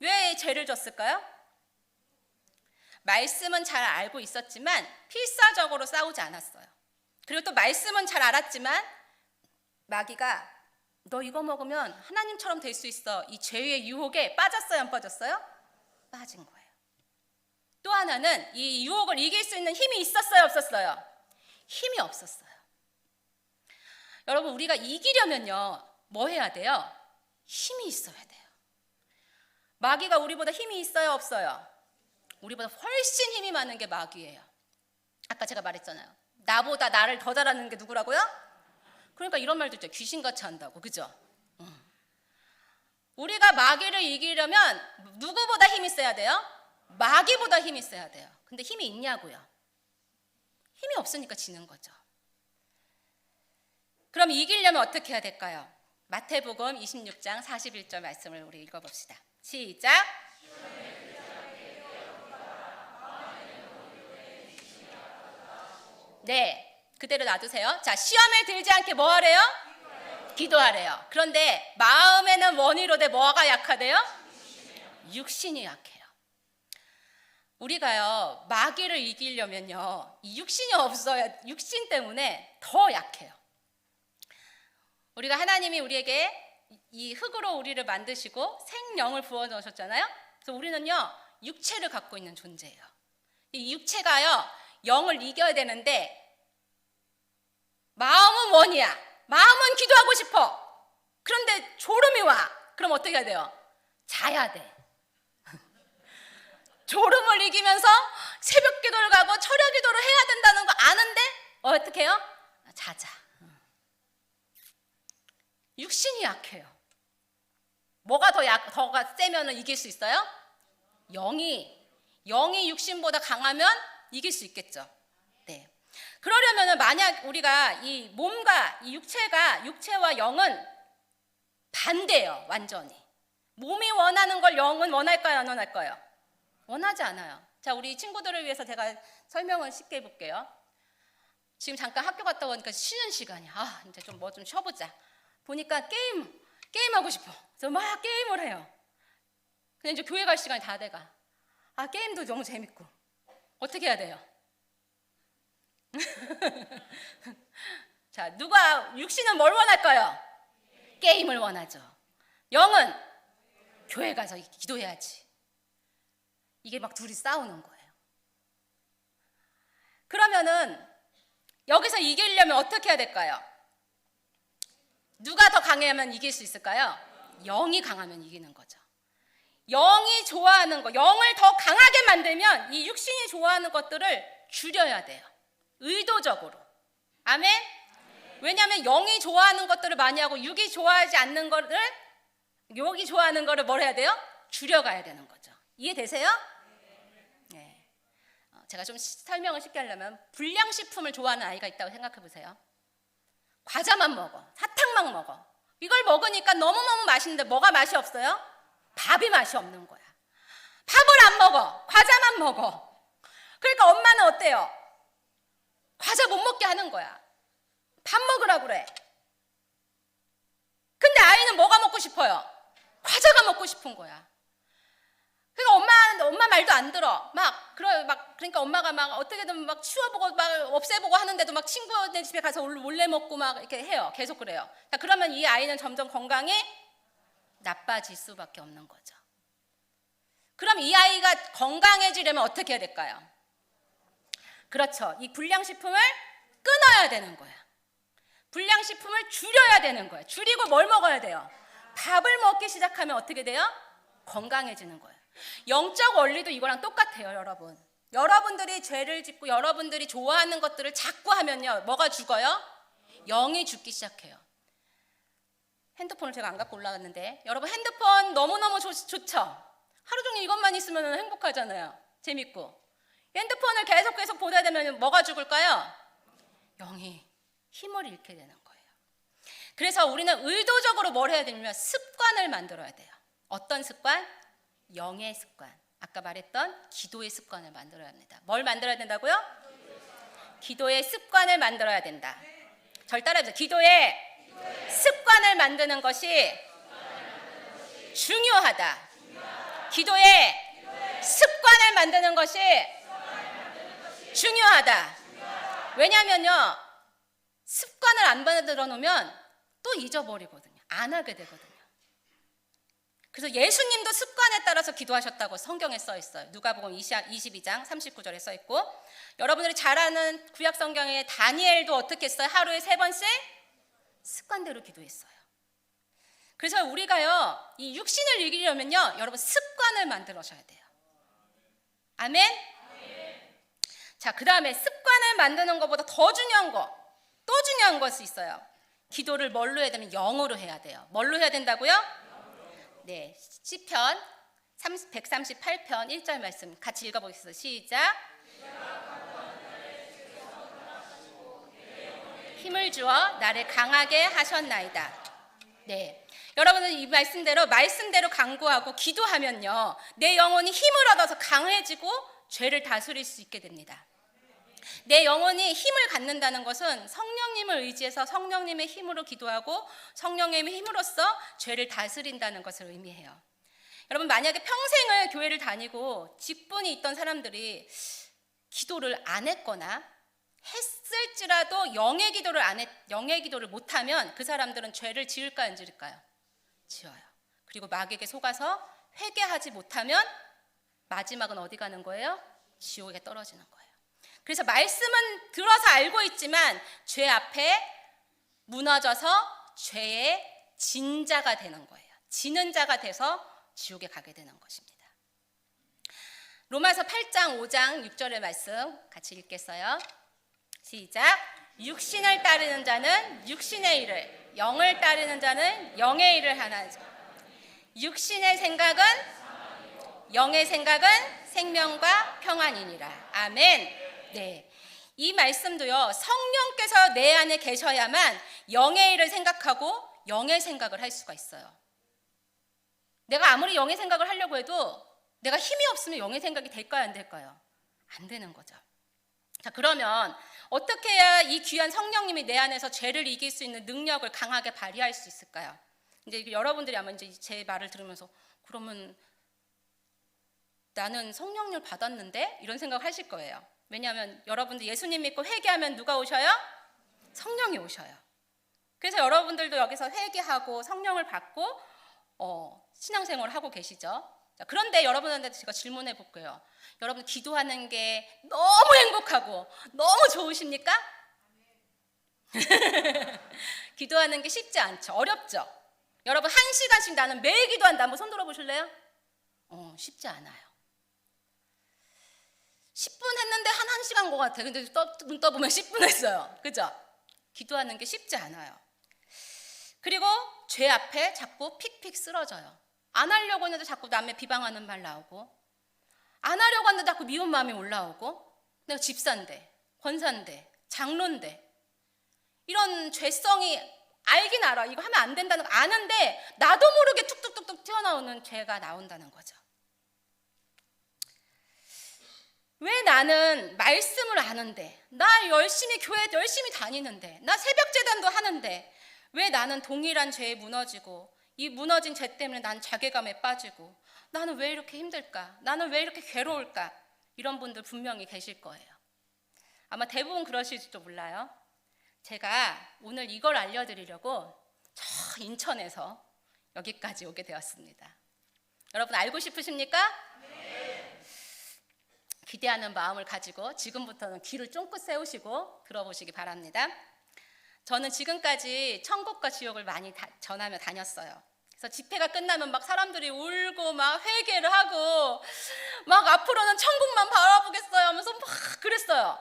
왜 죄를 졌을까요? 말씀은 잘 알고 있었지만 필사적으로 싸우지 않았어요. 그리고 또 말씀은 잘 알았지만 마귀가 너 이거 먹으면 하나님처럼 될 수 있어. 이 죄의 유혹에 빠졌어요, 안 빠졌어요? 빠진 거예요. 또 하나는 이 유혹을 이길 수 있는 힘이 있었어요, 없었어요? 힘이 없었어요. 여러분, 우리가 이기려면요, 뭐 해야 돼요? 힘이 있어야 돼요. 마귀가 우리보다 힘이 있어요, 없어요? 우리보다 훨씬 힘이 많은 게 마귀예요. 아까 제가 말했잖아요. 나보다 나를 더 잘하는 게 누구라고요? 그러니까 이런 말도 있죠. 귀신같이 한다고, 그죠? 우리가 마귀를 이기려면 누구보다 힘이 세야 돼요? 마귀보다 힘이 세야 돼요. 근데 힘이 있냐고요? 힘이 없으니까 지는 거죠. 그럼 이기려면 어떻게 해야 될까요? 마태복음 26장 41절 말씀을 우리 읽어봅시다. 시작. 네, 그대로 놔두세요. 자, 시험에 들지 않게 뭐 하래요? 기도하래요. 그런데 마음에는 원이로되 뭐가 약하대요? 육신이 약해요. 우리가요, 마귀를 이기려면요, 이 육신이 없어야, 육신 때문에 더 약해요. 우리가 하나님이 우리에게 이 흙으로 우리를 만드시고 생명을 부어 넣으셨잖아요. 그래서 우리는요, 육체를 갖고 있는 존재예요. 이 육체가요, 영을 이겨야 되는데 마음은 원이야. 마음은 기도하고 싶어. 그런데 졸음이 와. 그럼 어떻게 해야 돼요? 자야 돼. 졸음을 이기면서 새벽 기도를 가고 철야 기도를 해야 된다는 거 아는데 어떻게 해요? 자자. 육신이 약해요. 뭐가 더가 세면 이길 수 있어요? 영이 육신보다 강하면 이길 수 있겠죠. 네. 그러려면 만약 우리가 이 몸과 이 육체와 영은 반대예요. 완전히. 몸이 원하는 걸 영은 원할까요? 안 원할까요? 원하지 않아요. 자, 우리 친구들을 위해서 제가 설명을 쉽게 해볼게요. 지금 잠깐 학교 갔다 오니까 쉬는 시간이야. 이제 좀 뭐 좀 쉬어보자. 보니까 게임하고 싶어. 그래서 막 게임을 해요. 근데 이제 교회 갈 시간이 다 돼가. 게임도 너무 재밌고. 어떻게 해야 돼요? 자, 육신은 뭘 원할까요? 게임을 원하죠. 영은 교회 가서 기도해야지. 이게 막 둘이 싸우는 거예요. 그러면은 여기서 이기려면 어떻게 해야 될까요? 누가 더 강하면 이길 수 있을까요? 영이 강하면 이기는 거죠. 영이 좋아하는 거, 영을 더 강하게 만들면 이 육신이 좋아하는 것들을 줄여야 돼요. 의도적으로. 아멘? 왜냐하면 영이 좋아하는 것들을 많이 하고 육이 좋아하지 않는 거를, 육이 좋아하는 거를 뭘 해야 돼요? 줄여가야 되는 거죠. 이해되세요? 네. 제가 좀 설명을 쉽게 하려면 불량식품을 좋아하는 아이가 있다고 생각해 보세요. 과자만 먹어. 사탕만 먹어. 이걸 먹으니까 너무너무 맛있는데 뭐가 맛이 없어요? 밥이 맛이 없는 거야. 밥을 안 먹어. 과자만 먹어. 그러니까 엄마는 어때요? 과자 못 먹게 하는 거야. 밥 먹으라고 그래. 근데 아이는 뭐가 먹고 싶어요? 과자가 먹고 싶은 거야. 그러니까 엄마 말도 안 들어. 그러니까 엄마가 막 어떻게든 막 치워보고 막 없애보고 하는데도 막 친구네 집에 가서 몰래 먹고 막 이렇게 해요. 계속 그래요. 자, 그러면 이 아이는 점점 건강이 나빠질 수밖에 없는 거죠. 그럼 이 아이가 건강해지려면 어떻게 해야 될까요? 그렇죠. 이 불량식품을 끊어야 되는 거야. 불량식품을 줄여야 되는 거야. 줄이고 뭘 먹어야 돼요? 밥을 먹기 시작하면 어떻게 돼요? 건강해지는 거예요. 영적 원리도 이거랑 똑같아요, 여러분. 여러분들이 죄를 짓고 여러분들이 좋아하는 것들을 자꾸 하면요, 뭐가 죽어요? 영이 죽기 시작해요. 핸드폰을 제가 안 갖고 올라갔는데, 여러분 핸드폰 너무너무 좋죠? 하루 종일 이것만 있으면 행복하잖아요. 재밌고. 핸드폰을 계속 보다 되면 뭐가 죽을까요? 영이 힘을 잃게 되는 거예요. 그래서 우리는 의도적으로 뭘 해야 되냐면 습관을 만들어야 돼요. 어떤 습관? 영의 습관. 아까 말했던 기도의 습관을 만들어야 합니다. 뭘 만들어야 된다고요? 기도의 습관을 만들어야 된다. 절 따라해보세요. 기도의 습관을 만드는 것이 중요하다. 기도의 습관을 만드는 것이 중요하다. 왜냐하면요, 습관을 안 만들어 놓으면 또 잊어버리거든요. 안 하게 되거든요. 그래서 예수님도 습관에 따라서 기도하셨다고 성경에 써 있어요. 누가복음 22장 39절에 써 있고, 여러분들이 잘 아는 구약 성경의 다니엘도 어떻게 했어요? 하루에 3번씩 습관대로 기도했어요. 그래서 우리가요, 이 육신을 이기려면요, 여러분 습관을 만들어셔야 돼요. 아멘? 자, 그 다음에 습관을 만드는 것보다 더 중요한 거, 또 중요한 것이 있어요. 기도를 뭘로 해야 되면 영으로 해야 돼요. 뭘로 해야 된다고요? 네, 시편 138편 1절 말씀 같이 읽어보겠습니다. 시작. 힘을 주어 나를 강하게 하셨나이다. 네, 여러분은 이 말씀대로 간구하고 기도하면요, 내 영혼이 힘을 얻어서 강해지고 죄를 다스릴 수 있게 됩니다. 내 영혼이 힘을 갖는다는 것은 성령님을 의지해서 성령님의 힘으로 기도하고 성령님의 힘으로써 죄를 다스린다는 것을 의미해요. 여러분, 만약에 평생을 교회를 다니고 직분이 있던 사람들이 기도를 안 했거나 했을지라도 영의 기도를 못하면 그 사람들은 죄를 지을까요, 안 지을까요? 지어요. 그리고 마귀에게 속아서 회개하지 못하면 마지막은 어디 가는 거예요? 지옥에 떨어지는 거예요. 그래서 말씀은 들어서 알고 있지만 죄 앞에 무너져서 죄의 진자가 되는 거예요. 지는 자가 돼서 지옥에 가게 되는 것입니다. 로마서 8장 5장 6절의 말씀 같이 읽겠어요. 시작. 육신을 따르는 자는 육신의 일을, 영을 따르는 자는 영의 일을 하나니 육신의 생각은, 영의 생각은 생명과 평안이니라. 아멘. 네, 이 말씀도요, 성령께서 내 안에 계셔야만 영의 일을 생각하고 영의 생각을 할 수가 있어요. 내가 아무리 영의 생각을 하려고 해도 내가 힘이 없으면 영의 생각이 될까요, 안 될까요? 안 되는 거죠. 자, 그러면 어떻게 해야 이 귀한 성령님이 내 안에서 죄를 이길 수 있는 능력을 강하게 발휘할 수 있을까요? 이제 여러분들이 아마 이제 제 말을 들으면서 그러면 나는 성령을 받았는데? 이런 생각 하실 거예요. 왜냐하면 여러분들 예수님 믿고 회개하면 누가 오셔요? 성령이 오셔요. 그래서 여러분들도 여기서 회개하고 성령을 받고 신앙생활을 하고 계시죠. 자, 그런데 여러분한테 제가 질문해 볼게요. 여러분 기도하는 게 너무 행복하고 너무 좋으십니까? 기도하는 게 쉽지 않죠. 어렵죠. 여러분 1시간씩 나는 매일 기도한다. 한번 손 들어보실래요? 쉽지 않아요. 10분 했는데 한 1시간 것 같아. 근데 눈 떠보면 10분 했어요. 그죠? 기도하는 게 쉽지 않아요. 그리고 죄 앞에 자꾸 픽픽 쓰러져요. 안 하려고 했는데 자꾸 남의 비방하는 말 나오고, 안 하려고 하는데 자꾸 미운 마음이 올라오고, 내가 집사인데, 권사인데, 장로인데, 이런 죄성이 알긴 알아. 이거 하면 안 된다는 거 아는데 나도 모르게 툭툭툭툭 튀어나오는 죄가 나온다는 거죠. 왜 나는 말씀을 아는데, 나 열심히 교회 열심히 다니는데, 나 새벽 제단도 하는데 왜 나는 동일한 죄에 무너지고 이 무너진 죄 때문에 난 자괴감에 빠지고 나는 왜 이렇게 힘들까? 나는 왜 이렇게 괴로울까? 이런 분들 분명히 계실 거예요. 아마 대부분 그러실지도 몰라요. 제가 오늘 이걸 알려드리려고 저 인천에서 여기까지 오게 되었습니다. 여러분 알고 싶으십니까? 네. 기대하는 마음을 가지고 지금부터는 귀를 쫑긋 세우시고 들어보시기 바랍니다. 저는 지금까지 천국과 지옥을 많이 전하며 다녔어요. 그래서 집회가 끝나면 막 사람들이 울고 막 회개를 하고 막 앞으로는 천국만 바라보겠어요 하면서 막 그랬어요.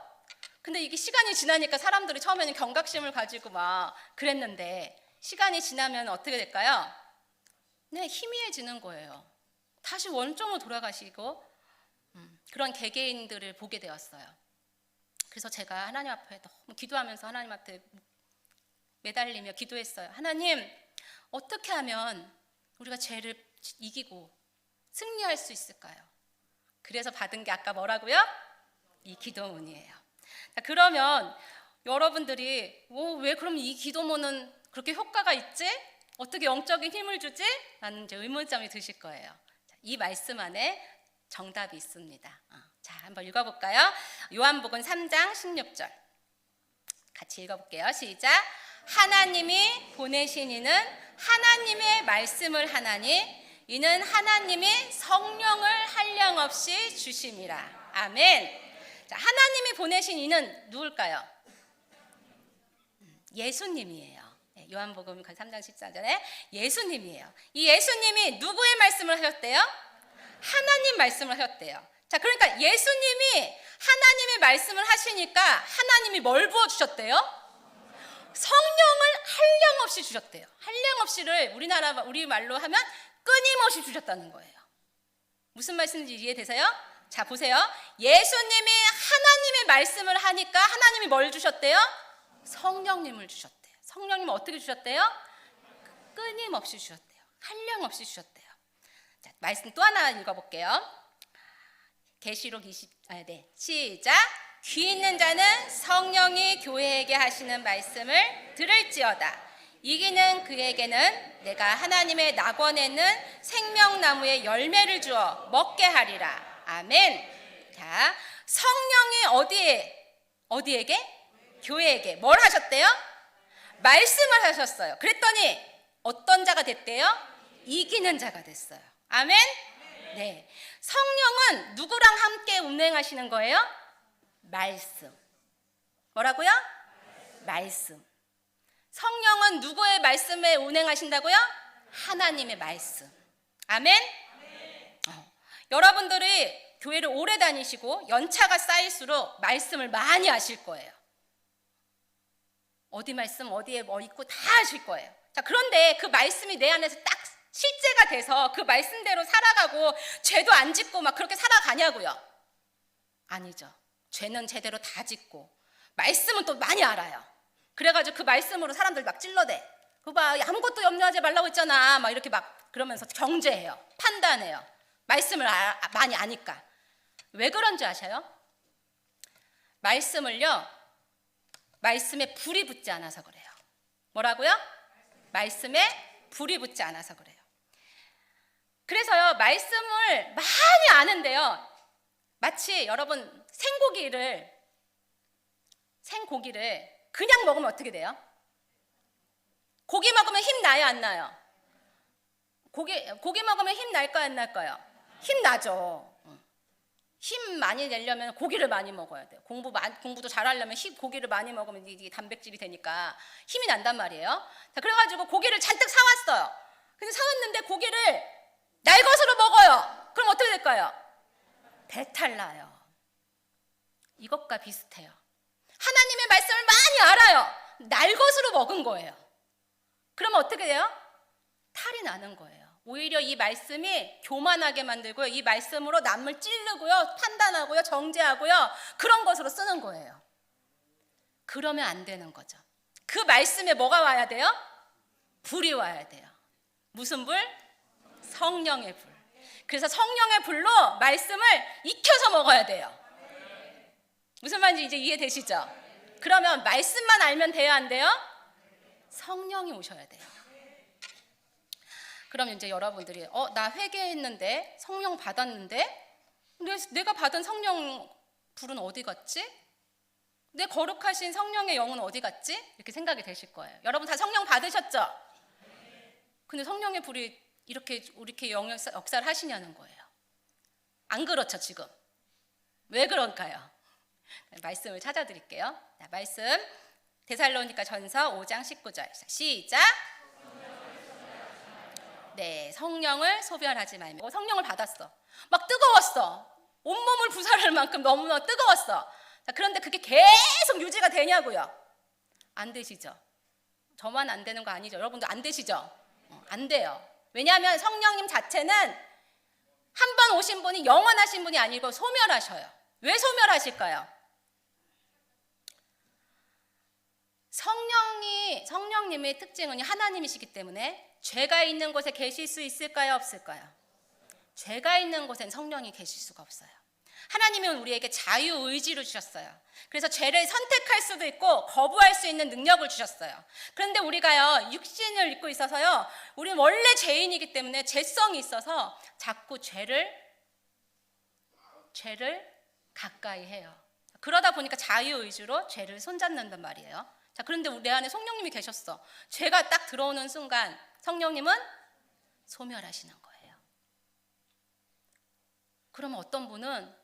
근데 이게 시간이 지나니까 사람들이 처음에는 경각심을 가지고 막 그랬는데 시간이 지나면 어떻게 될까요? 네, 희미해지는 거예요. 다시 원점으로 돌아가시고 그런 개개인들을 보게 되었어요. 그래서 제가 하나님 앞에 너무 기도하면서 하나님 앞에 매달리며 기도했어요. 하나님, 어떻게 하면 우리가 죄를 이기고 승리할 수 있을까요? 그래서 받은 게 아까 뭐라고요? 이 기도문이에요. 자, 그러면 여러분들이 왜 그럼 이 기도문은 그렇게 효과가 있지? 어떻게 영적인 힘을 주지? 라는 이제 의문점이 드실 거예요. 자, 이 말씀 안에 정답이 있습니다. 자, 한번 읽어볼까요? 요한복음 3장 16절 같이 읽어볼게요. 시작. 하나님이 보내신 이는 하나님의 말씀을 하나니 이는 하나님이 성령을 한량없이 주심이라. 아멘. 자, 하나님이 보내신 이는 누굴까요? 예수님이에요. 요한복음 3장 14절에 예수님이에요. 이 예수님이 누구의 말씀을 하셨대요? 하나님 말씀을 하셨대요. 자, 그러니까 예수님이 하나님의 말씀을 하시니까 하나님이 뭘 부어주셨대요? 성령을 한량없이 주셨대요. 한량없이를 우리 말로 하면 끊임없이 주셨다는 거예요. 무슨 말씀인지 이해되세요? 자, 보세요. 예수님이 하나님의 말씀을 하니까 하나님이 뭘 주셨대요? 성령님을 주셨대요. 성령님은 어떻게 주셨대요? 끊임없이 주셨대요. 한량없이 주셨대요. 자, 말씀 또 하나 읽어볼게요. 계시록 20, 시작. 귀 있는 자는 성령이 교회에게 하시는 말씀을 들을지어다. 이기는 그에게는 내가 하나님의 낙원에 있는 생명나무의 열매를 주어 먹게 하리라. 아멘. 자, 성령이 어디에게? 교회에게 뭘 하셨대요? 말씀을 하셨어요. 그랬더니 어떤 자가 됐대요? 이기는 자가 됐어요. 아멘. 네. 성령은 누구랑 함께 운행하시는 거예요? 말씀. 뭐라고요? 말씀. 성령은 누구의 말씀에 운행하신다고요? 하나님의 말씀. 아멘. 여러분들이 교회를 오래 다니시고 연차가 쌓일수록 말씀을 많이 아실 거예요. 어디 말씀 어디에 뭐 있고 다 아실 거예요. 자, 그런데 그 말씀이 내 안에서 딱 실제가 돼서 그 말씀대로 살아가고 죄도 안 짓고 막 그렇게 살아가냐고요? 아니죠. 죄는 제대로 다 짓고 말씀은 또 많이 알아요. 그래가지고 그 말씀으로 사람들 막 찔러대. 그거 봐, 아무것도 염려하지 말라고 했잖아. 막 이렇게 막 그러면서 경제해요. 판단해요. 말씀을 많이 아니까. 왜 그런지 아셔요? 말씀에 불이 붙지 않아서 그래요. 뭐라고요? 말씀에 불이 붙지 않아서 그래요. 그래서요, 말씀을 많이 아는데요, 마치 여러분 생고기를 그냥 먹으면 어떻게 돼요? 고기 먹으면 힘 나요, 안 나요? 고기 먹으면 힘 날까요, 안 날까요? 힘 나죠. 힘 많이 내려면 고기를 많이 먹어야 돼요. 공부도 잘하려면 고기를 많이 먹으면 이게 단백질이 되니까 힘이 난단 말이에요. 자, 그래가지고 고기를 잔뜩 사왔어요. 근데 사왔는데 고기를 날 것으로 먹어요. 그럼 어떻게 될까요? 배탈 나요. 이것과 비슷해요. 하나님의 말씀을 많이 알아요. 날 것으로 먹은 거예요. 그러면 어떻게 돼요? 탈이 나는 거예요. 오히려 이 말씀이 교만하게 만들고요. 이 말씀으로 남을 찌르고요. 판단하고요. 정죄하고요. 그런 것으로 쓰는 거예요. 그러면 안 되는 거죠. 그 말씀에 뭐가 와야 돼요? 불이 와야 돼요. 무슨 불? 성령의 불. 그래서 성령의 불로 말씀을 익혀서 먹어야 돼요. 무슨 말인지 이제 이해되시죠? 그러면 말씀만 알면 돼요, 안 돼요? 성령이 오셔야 돼요. 그럼 이제 여러분들이 나 회개했는데 성령 받았는데 내가 받은 성령 불은 어디 갔지? 내 거룩하신 성령의 영은 어디 갔지? 이렇게 생각이 되실 거예요. 여러분 다 성령 받으셨죠? 근데 성령의 불이 이렇게 역사를 하시냐는 거예요. 안 그렇죠, 지금? 왜 그럴까요? 말씀을 찾아드릴게요. 자, 말씀 데살로니가 전서 5장 19절 시작. 네, 성령을 소멸하지 말며. 성령을 받았어. 막 뜨거웠어. 온몸을 부살할 만큼 너무나 뜨거웠어. 자, 그런데 그게 계속 유지가 되냐고요? 안 되시죠? 저만 안 되는 거 아니죠? 여러분도 안 되시죠? 안 돼요. 왜냐하면 성령님 자체는 한 번 오신 분이 영원하신 분이 아니고 소멸하셔요. 왜 소멸하실까요? 성령님의 특징은 하나님이시기 때문에 죄가 있는 곳에 계실 수 있을까요? 없을까요? 죄가 있는 곳엔 성령이 계실 수가 없어요. 하나님은 우리에게 자유의지를 주셨어요. 그래서 죄를 선택할 수도 있고 거부할 수 있는 능력을 주셨어요. 그런데 우리가요, 육신을 입고 있어서요, 우리는 원래 죄인이기 때문에 죄성이 있어서 자꾸 죄를 가까이 해요. 그러다 보니까 자유의지로 죄를 손잡는단 말이에요. 자, 그런데 내 안에 성령님이 계셨어. 죄가 딱 들어오는 순간 성령님은 소멸하시는 거예요. 그러면 어떤 분은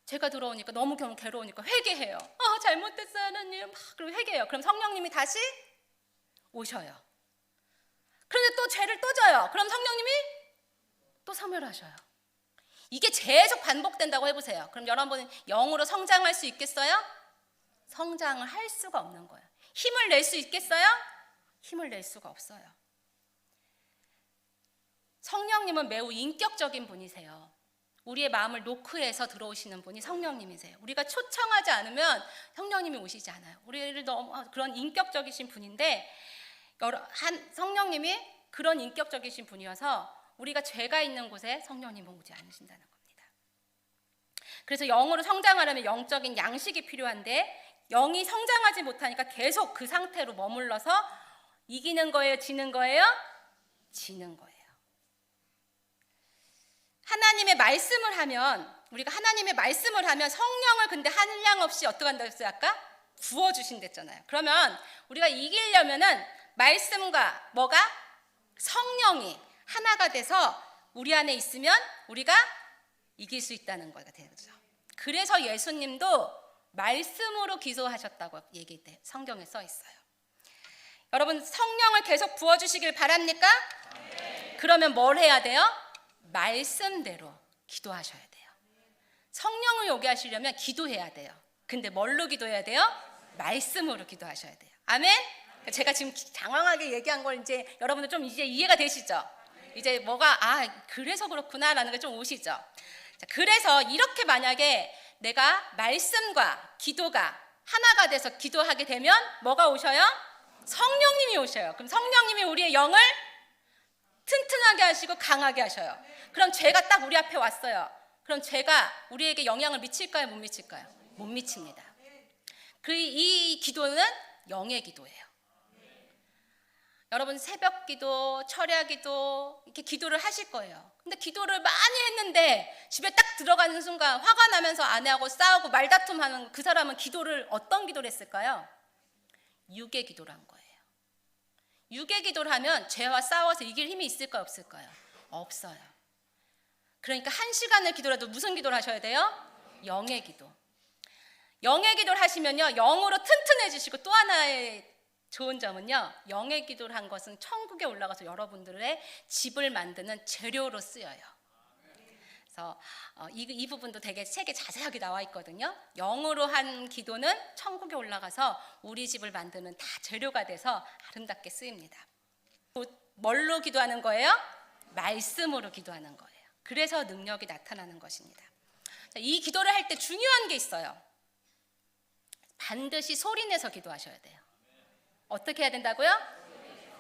죄가 들어오니까 너무 괴로우니까 회개해요. 잘못됐어요 하나님. 그리고 회개해요. 그럼 성령님이 다시 오셔요. 그런데 또 죄를 또 져요. 그럼 성령님이 또 소멸하셔요. 이게 계속 반복된다고 해보세요. 그럼 여러분은 영으로 성장할 수 있겠어요? 성장을 할 수가 없는 거예요. 힘을 낼 수 있겠어요? 힘을 낼 수가 없어요. 성령님은 매우 인격적인 분이세요. 우리의 마음을 노크해서 들어오시는 분이 성령님이세요. 우리가 초청하지 않으면 성령님이 오시지 않아요. 우리를 너무 그런 인격적이신 분인데, 성령님이 그런 인격적이신 분이어서 우리가 죄가 있는 곳에 성령님은 오지 않으신다는 겁니다. 그래서 영으로 성장하려면 영적인 양식이 필요한데, 영이 성장하지 못하니까 계속 그 상태로 머물러서 이기는 거예요? 지는 거예요? 지는 거예요. 하나님의 말씀을 하면, 우리가 하나님의 말씀을 하면 성령을 근데 한량없이 어떻게 한다고 했어요? 아까? 부어주신댔잖아요. 그러면 우리가 이기려면은 말씀과 뭐가? 성령이 하나가 돼서 우리 안에 있으면 우리가 이길 수 있다는 거가 되죠. 그래서 예수님도 말씀으로 기도하셨다고 얘기돼 성경에 써 있어요. 여러분, 성령을 계속 부어주시길 바랍니까? 네. 그러면 뭘 해야 돼요? 말씀대로 기도하셔야 돼요. 성령을 오게 하시려면 기도해야 돼요. 근데 뭘로 기도해야 돼요? 말씀으로 기도하셔야 돼요. 아멘? 제가 지금 장황하게 얘기한 걸 이제 여러분들 좀 이제 이해가 되시죠? 이제 뭐가 그래서 그렇구나라는 게 좀 오시죠? 자, 그래서 이렇게 만약에 내가 말씀과 기도가 하나가 돼서 기도하게 되면 뭐가 오셔요? 성령님이 오셔요. 그럼 성령님이 우리의 영을 튼튼하게 하시고 강하게 하셔요. 그럼 죄가 딱 우리 앞에 왔어요. 그럼 죄가 우리에게 영향을 미칠까요? 못 미칠까요? 못 미칩니다. 이 기도는 영의 기도예요. 여러분, 새벽 기도, 철야 기도 이렇게 기도를 하실 거예요. 근데 기도를 많이 했는데 집에 딱 들어가는 순간 화가 나면서 아내하고 싸우고 말다툼하는 그 사람은 기도를 어떤 기도를 했을까요? 육의 기도를 한 거예요. 육의 기도를 하면 죄와 싸워서 이길 힘이 있을까요? 없을까요? 없어요. 그러니까 1시간을 기도라도 무슨 기도를 하셔야 돼요? 영의 기도. 영의 기도를 하시면요, 영으로 튼튼해지시고, 또 하나의 좋은 점은요, 영의 기도를 한 것은 천국에 올라가서 여러분들의 집을 만드는 재료로 쓰여요. 그래서 이 부분도 되게 책에 자세하게 나와 있거든요. 영으로 한 기도는 천국에 올라가서 우리 집을 만드는 다 재료가 돼서 아름답게 쓰입니다. 뭘로 기도하는 거예요? 말씀으로 기도하는 거예요. 그래서 능력이 나타나는 것입니다. 이 기도를 할 때 중요한 게 있어요. 반드시 소리내서 기도하셔야 돼요. 어떻게 해야 된다고요?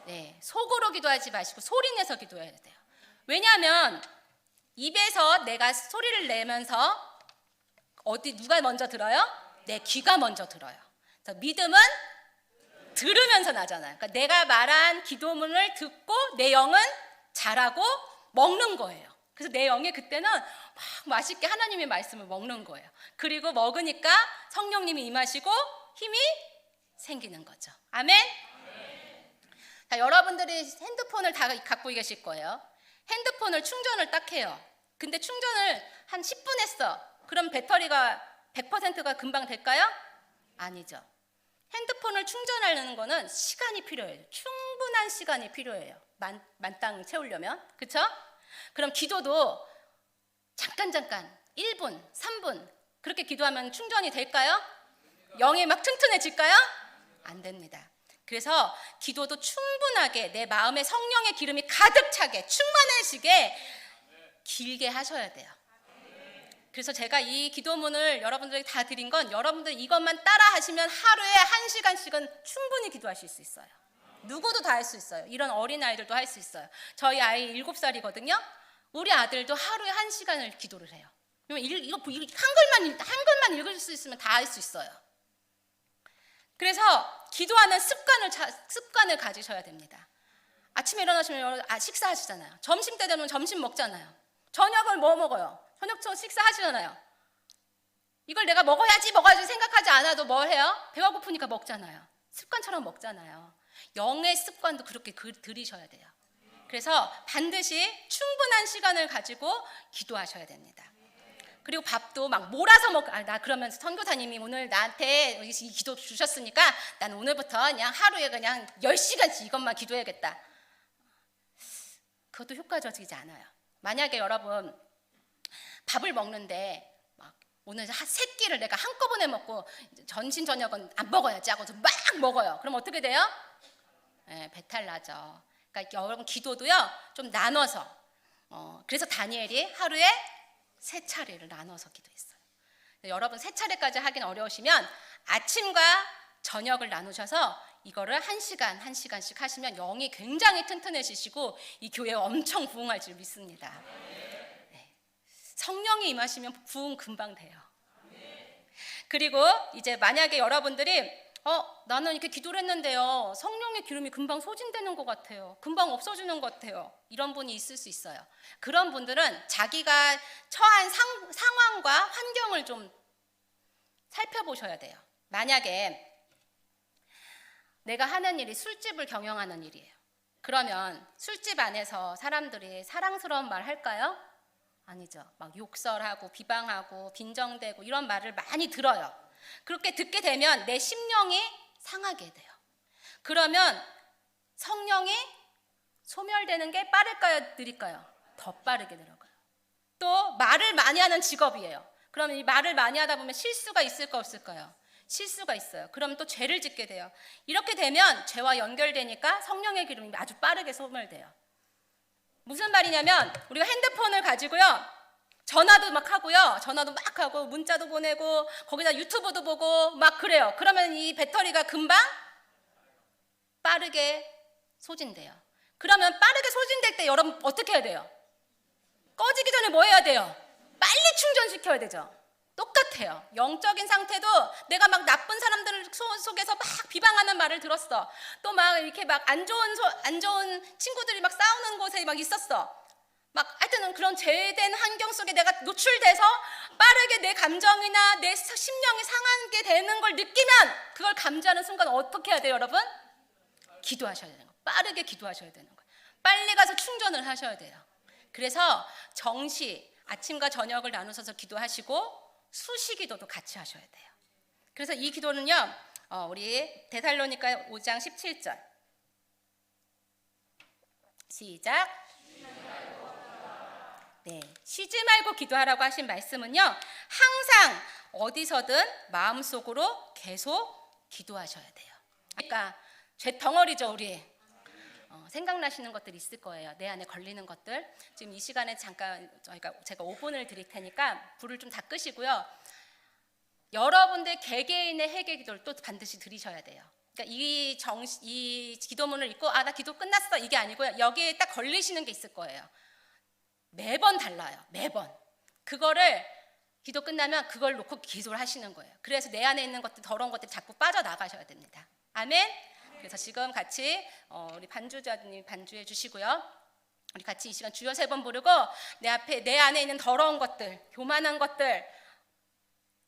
네, 속으로 기도하지 마시고 소리내서 기도해야 돼요. 왜냐하면 입에서 내가 소리를 내면서 누가 먼저 들어요? 내 귀가 먼저 들어요. 그래서 믿음은 들으면서 나잖아요. 그러니까 내가 말한 기도문을 듣고 내 영은 자라고 먹는 거예요. 그래서 내 영이 그때는 막 맛있게 하나님의 말씀을 먹는 거예요. 그리고 먹으니까 성령님이 임하시고 힘이 생기는 거죠. 아멘? 자, 여러분들이 핸드폰을 다 갖고 계실 거예요. 핸드폰을 충전을 딱 해요. 근데 충전을 한 10분 했어. 그럼 배터리가 100%가 금방 될까요? 아니죠. 핸드폰을 충전하려는 거는 시간이 필요해요. 충분한 시간이 필요해요. 만땅 채우려면. 그쵸? 그럼 기도도 잠깐 1분, 3분 그렇게 기도하면 충전이 될까요? 영이 막 튼튼해질까요? 안 됩니다. 그래서 기도도 충분하게 내 마음에 성령의 기름이 가득 차게 충만해지게 길게 하셔야 돼요. 그래서 제가 이 기도문을 여러분들에게 다 드린 건 여러분들 이것만 따라 하시면 하루에 1시간씩은 충분히 기도하실 수 있어요. 누구도 다 할 수 있어요. 이런 어린아이들도 할 수 있어요. 저희 아이 7살이거든요. 우리 아들도 하루에 1시간을 기도를 해요. 이거 한글만 읽을 수 있으면 다 할 수 있어요. 그래서 기도하는 습관을 가지셔야 됩니다. 아침에 일어나시면 식사하시잖아요. 점심 때 되면 점심 먹잖아요. 저녁을 뭐 먹어요? 저녁 식사하시잖아요. 이걸 내가 먹어야지 생각하지 않아도 뭐 해요? 배가 고프니까 먹잖아요. 습관처럼 먹잖아요. 영의 습관도 그렇게 들이셔야 돼요. 그래서 반드시 충분한 시간을 가지고 기도하셔야 됩니다. 그리고 밥도 막 몰아서 나 그러면 선교사님이 오늘 나한테 이 기도 주셨으니까 난 오늘부터 그냥 하루에 그냥 10시간씩 이것만 기도해야겠다. 그것도 효과적이지 않아요. 만약에 여러분 밥을 먹는데 막 오늘 3끼를 내가 한꺼번에 먹고 전신 저녁은 안 먹어야지 하고서 막 먹어요. 그럼 어떻게 돼요? 배탈 나죠. 그러니까 여러분 기도도요 좀 나눠서 그래서 다니엘이 하루에 3차례를 나눠서 기도했어요. 여러분 3차례까지 하긴 어려우시면 아침과 저녁을 나누셔서 이거를 1시간씩 하시면 영이 굉장히 튼튼해지시고 이 교회에 엄청 부흥할 줄 믿습니다. 네. 성령이 임하시면 부흥 금방 돼요. 그리고 이제 만약에 여러분들이 나는 이렇게 기도를 했는데요 성령의 기름이 금방 소진되는 것 같아요. 금방 없어지는 것 같아요. 이런 분이 있을 수 있어요. 그런 분들은 자기가 처한 상황과 환경을 좀 살펴보셔야 돼요. 만약에 내가 하는 일이 술집을 경영하는 일이에요. 그러면 술집 안에서 사람들이 사랑스러운 말 할까요? 아니죠. 막 욕설하고 비방하고 빈정대고 이런 말을 많이 들어요. 그렇게 듣게 되면 내 심령이 상하게 돼요. 그러면 성령이 소멸되는 게 빠를까요? 느릴까요? 더 빠르게 들어가요. 또 말을 많이 하는 직업이에요. 그러면 이 말을 많이 하다 보면 실수가 있을까 없을까요? 실수가 있어요. 그럼 또 죄를 짓게 돼요. 이렇게 되면 죄와 연결되니까 성령의 기름이 아주 빠르게 소멸돼요. 무슨 말이냐면 우리가 핸드폰을 가지고요 전화도 막 하고 문자도 보내고 거기다 유튜브도 보고 막 그래요. 그러면 이 배터리가 금방 빠르게 소진돼요. 그러면 빠르게 소진될 때 여러분 어떻게 해야 돼요? 꺼지기 전에 뭐 해야 돼요? 빨리 충전시켜야 되죠. 똑같아요. 영적인 상태도 내가 막 나쁜 사람들 속에서 막 비방하는 말을 들었어. 또 막 이렇게 막 안 좋은 친구들이 막 싸우는 곳에 막 있었어. 막 하여튼 그런 죄된 환경 속에 내가 노출돼서 빠르게 내 감정이나 내 심령이 상하게 되는 걸 느끼면 그걸 감지하는 순간 어떻게 해야 돼요, 여러분? 기도하셔야 되는 거예요. 빠르게 기도하셔야 되는 거예요. 빨리 가서 충전을 하셔야 돼요. 그래서 정시 아침과 저녁을 나누셔서 기도하시고 수시기도도 같이 하셔야 돼요. 그래서 이 기도는요, 우리 데살로니가 5장 17절 시작. 네, 쉬지 말고 기도하라고 하신 말씀은요, 항상 어디서든 마음속으로 계속 기도하셔야 돼요. 그러니까 죄 덩어리죠, 우리. 생각나시는 것들 있을 거예요. 내 안에 걸리는 것들. 지금 이 시간에 잠깐 제가 5분을 드릴 테니까 불을 좀 다 끄시고요. 여러분들 개개인의 회개 기도를 또 반드시 드리셔야 돼요. 그러니까 이 기도문을 읽고 나 기도 끝났어 이게 아니고요. 여기에 딱 걸리시는 게 있을 거예요. 매번 달라요. 매번. 그거를 기도 끝나면 그걸 놓고 기도를 하시는 거예요. 그래서 내 안에 있는 것들, 더러운 것들이 자꾸 빠져나가셔야 됩니다. 아멘. 그래서 지금 같이 우리 반주자님 반주해 주시고요. 우리 같이 이 시간 주여 3번 부르고 내 안에 있는 더러운 것들, 교만한 것들,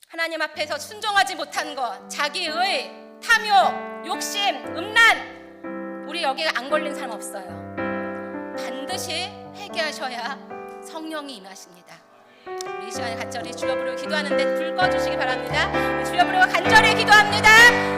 하나님 앞에서 순종하지 못한 것, 자기의 탐욕, 욕심, 음란, 우리 여기에 안 걸린 사람 없어요. 반드시 회개하셔야 성령이 임하십니다. 우리 이 시간에 간절히 주여 부르고 기도하는데 불 꺼주시기 바랍니다. 주여 부르고 간절히 기도합니다.